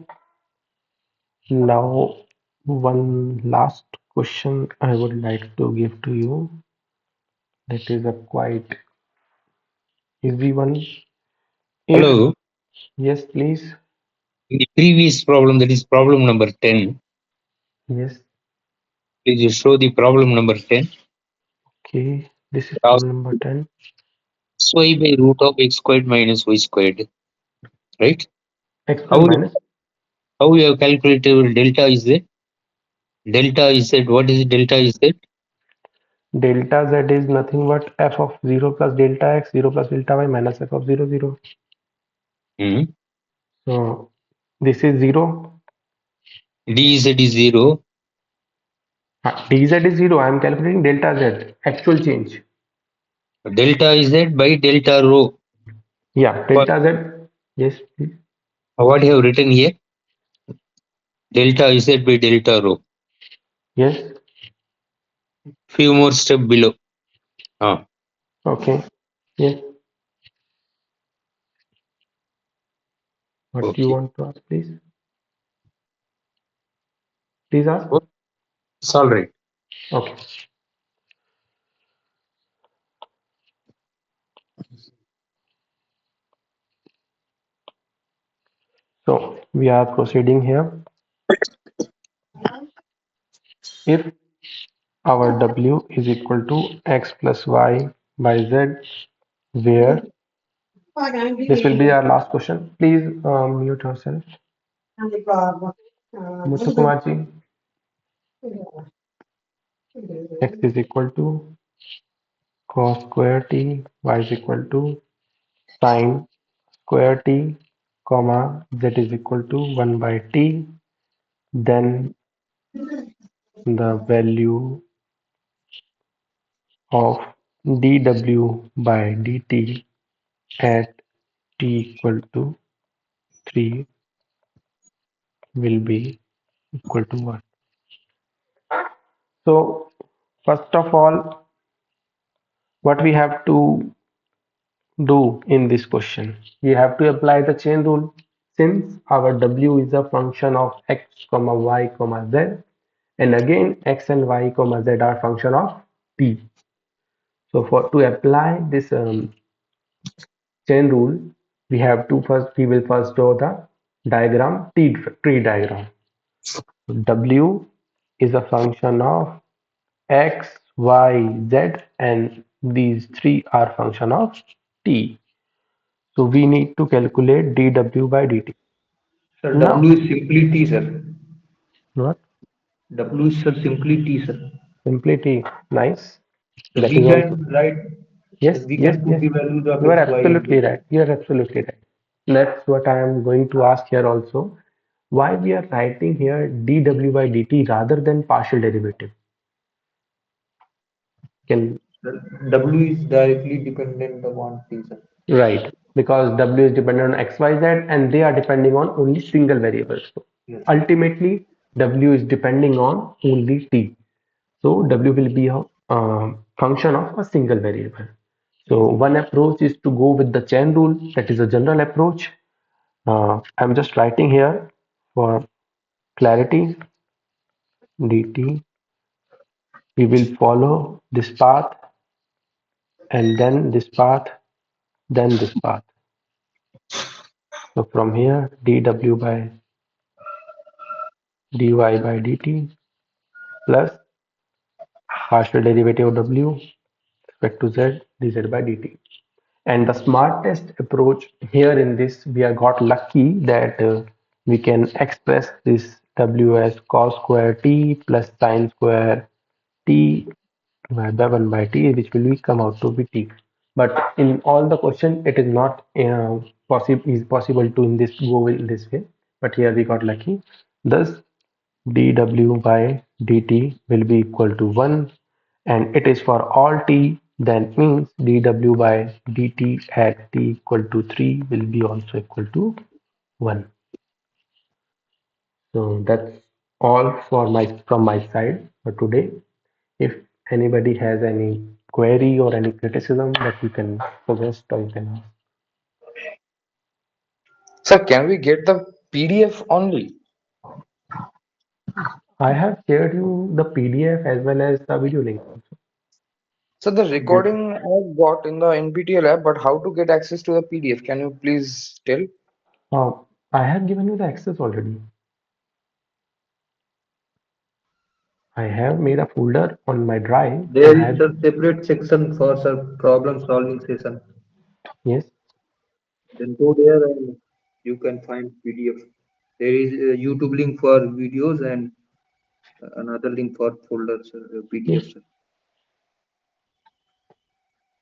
now one last question I would like to give to you. That is a quite easy one. If Hello. yes, please. In the previous problem, that is problem number 10, Yes. please you show the problem number 10. Okay, this is Cos problem number 10. y by root of x squared minus y squared, right? X How square minus how you have calculated delta is that? Delta is that what is delta is that? delta z is nothing but f of 0 plus delta x 0 plus delta y minus f of 0 0. Hmm. So this is 0. Dz is 0. Dz is 0. I am calculating delta z, actual change. Delta is that by delta rho. Yeah, For delta z. Yes, please. What you have written here? Delta Z by delta rho. Yes. Few more step below. Ah, Okay. Yes. What do you okay. want to ask, please? Please ask. Oh, it's all right. Okay. So we are proceeding here. If our W is equal to x plus y by z, where this will be our last question. Please mute yourself. Muthu Kumar ji, x is equal to cos square t, y is equal to sin square t, comma z is equal to 1 by t, then the value of dw by dt at t equal to 3 will be equal to 1. So first of all, what we have to do in this question, we have to apply the chain rule. Since our w is a function of x comma y comma z, and again x and y comma z are function of t. So for to apply this chain rule, we will first draw the diagram, tree diagram. W is a function of x, y, z, and these three are function of t. So we need to calculate dw by dt. Sir, Now, W is simply T, sir. what? W is sir simply T, sir. Simply t. Nice. So That we is also. can write, Yes, we yes, can put yes. the values of You are x, y, and absolutely z. right. You are absolutely right. That's what I am going to ask here also. Why we are writing here dw by dt rather than partial derivative? Can Sir, W is directly dependent upon T, sir. right, because w is dependent on x, y, z, and they are depending on only single variables. So Yes, sir. ultimately, w is depending on only t. So w will be a function of a single variable. So Yes, sir. one approach is to go with the chain rule. That is a general approach. I'm just writing here for clarity. Dt. We will follow this path and then this path, then this path. So from here, dw by dy by dt plus partial derivative of w respect to z dz by dt. And the smartest approach here in this, we are got lucky that we can express this w as cos square t plus sin square t divided by 1 by t, which will be come out to be t. But in all the question, it is not possible to in this go in this way. But here we got lucky. Thus, dw by dt will be equal to 1, and it is for all t, then means dw by dt at t equal to 3 will be also equal to 1. So that's all for my from my side for today. If anybody has any query or any criticism that you can suggest or you can ask. Sir, can we get the PDF only? I have shared you the PDF as well as the video link also. So the recording I've got in the NPTEL app, but how to get access to the PDF? Can you please tell? Uh, I have given you the access already. I have made a folder on my drive and There I is have, a separate section for sir problem solving session. yes, Then go there and you can find PDF. There is a YouTube link for videos and another link for folders, yes. PDF, sir.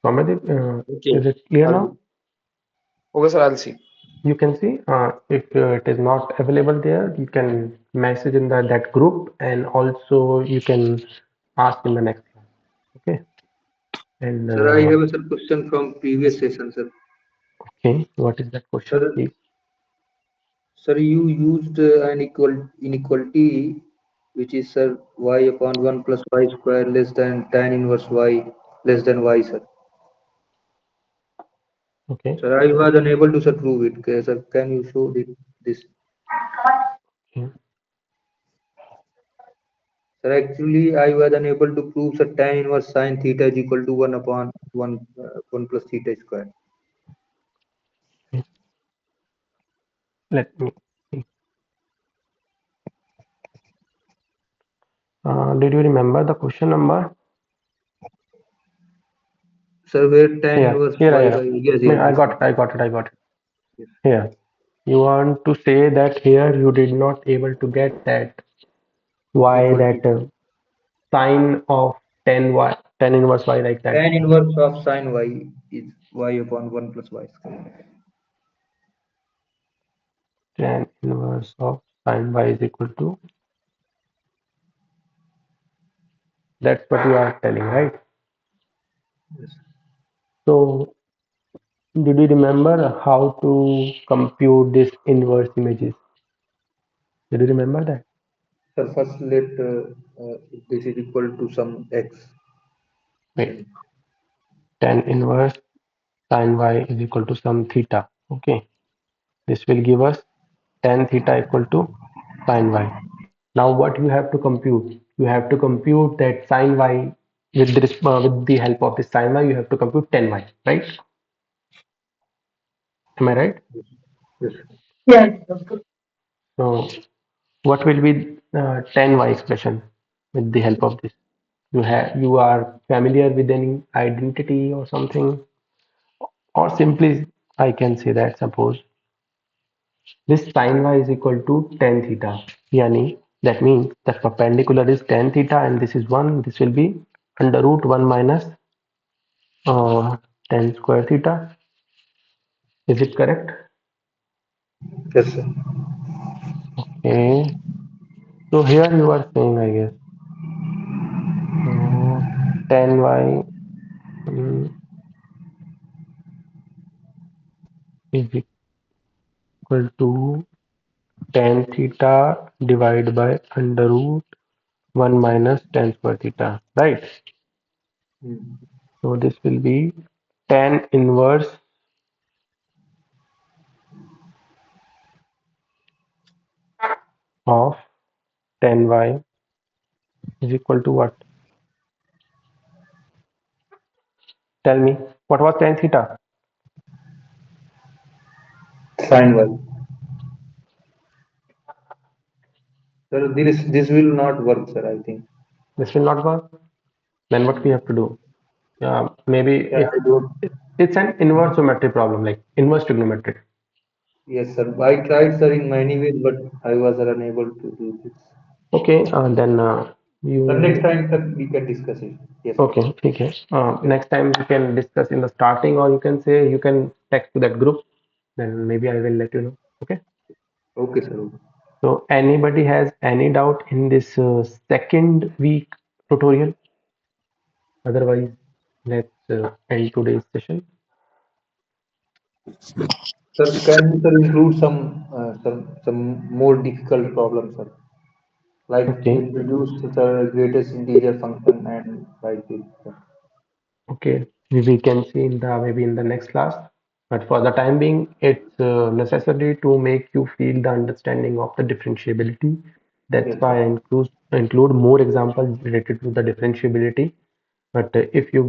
Somadev, Okay. is it clear I'll, now? okay, sir, I'll see. You can see if it is not available there, you can message in that group and also you can ask in the next class. Okay. And Sir, I have a sir question from previous session, sir. okay, what is that question, Sir, please? Sir, you used an inequality which is sir y upon 1 plus y square less than tan inverse y less than y, sir. Okay. Sir, I was unable to sir prove it. Okay, sir, can you show this? Okay. Sir, actually, I was unable to prove sir tan inverse sine theta is equal to 1 upon 1 plus theta square. Let me see. Did you remember the question number? Sir, where tan Here, inverse here, y here. by yes, yes, I this got one. it. I got it. I got it. Yes, Here. You want to say that here you did not able to get that y, equality. that sine of 10y, 10 inverse y, like that. Tan inverse of sine y is y upon 1 plus y square. 10 inverse of sine y is equal to, that's what you are telling, right? Yes. So did you remember how to compute this inverse images? Did you remember that? Sir, first let this is equal to some x. Wait, Then 10 inverse sine y is equal to some theta. Okay, this will give us tan theta equal to sine y. Now what you have to compute? You have to compute that sine y with the help of the sine y. You have to compute tan y, right? Am I right? yes, So what will be tan y expression with the help of this? You are familiar with any identity or something, or simply I can say that suppose this sine y is equal to tan theta. Yani that means that perpendicular is tan theta and this is 1. This will be under root 1 minus tan square theta. Is it correct? yes, sir. Okay. So here you are saying, I guess, tan y mm, is equal to tan theta divided by under root 1 minus tan square theta, right? Hmm. So this will be tan inverse of tan y is equal to what? Tell me, what was tan theta? Sine y. Sir, this will not work, sir. I think. This will not work. Then what we No. have to do? Maybe Yeah, I don't. it's an inverse geometry problem, like inverse trigonometry. Yes, sir. I tried, sir, in many ways, but I was unable to do this. Okay, then Sir, next you time, sir, we can discuss it. Yes, sir. okay, okay. Yes. Next time we can discuss in the starting, or you can say you can text to that group. Then maybe I will let you know. Okay. Okay, sir. Okay. So anybody has any doubt in this second week tutorial? Otherwise, let's end today's session. Sir, can you, sir, include some more difficult problems, sir? Like Okay. introduce the greatest integer function and like this, sir. Okay, we can see in the maybe in the next class. But for the time being, it's necessary to make you feel the understanding of the differentiability. That's Yes, sir. why I include more examples related to the differentiability. But if you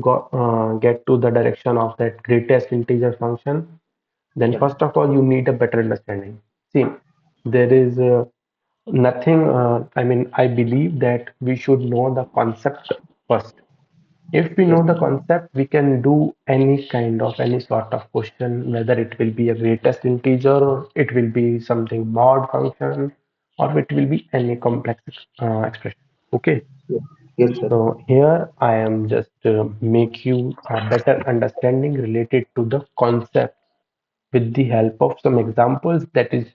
get to the direction of that greatest integer function, then Yes. first of all you need a better understanding. See, there is nothing. I mean, I believe that we should know the concept first. If we Yes, know the sir. concept, we can do any sort of question, whether it will be a greatest integer, or it will be something mod function, or it will be any complex expression. Okay, Yes, yes, sir. so here I am just make you a better understanding related to the concept with the help of some examples that is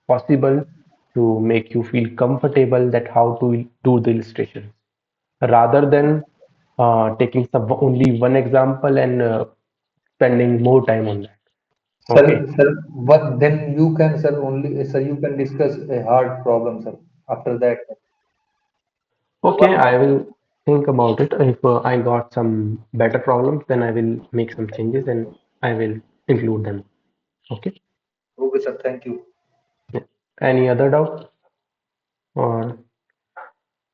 possible to make you feel comfortable that how to do the illustration rather than taking some only one example and spending more time on that. Okay. Sir, what then you can, sir, only, sir, you can discuss a hard problem, sir. After that, Okay, one, I will think about it. If I got some better problems, then I will make some changes and I will include them. Okay. okay, sir, thank you. Yeah. Any other doubt? Or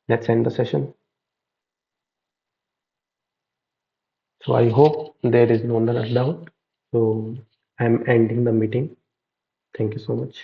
let's end the session. So I hope there is no other doubt. So I'm ending the meeting. Thank you so much.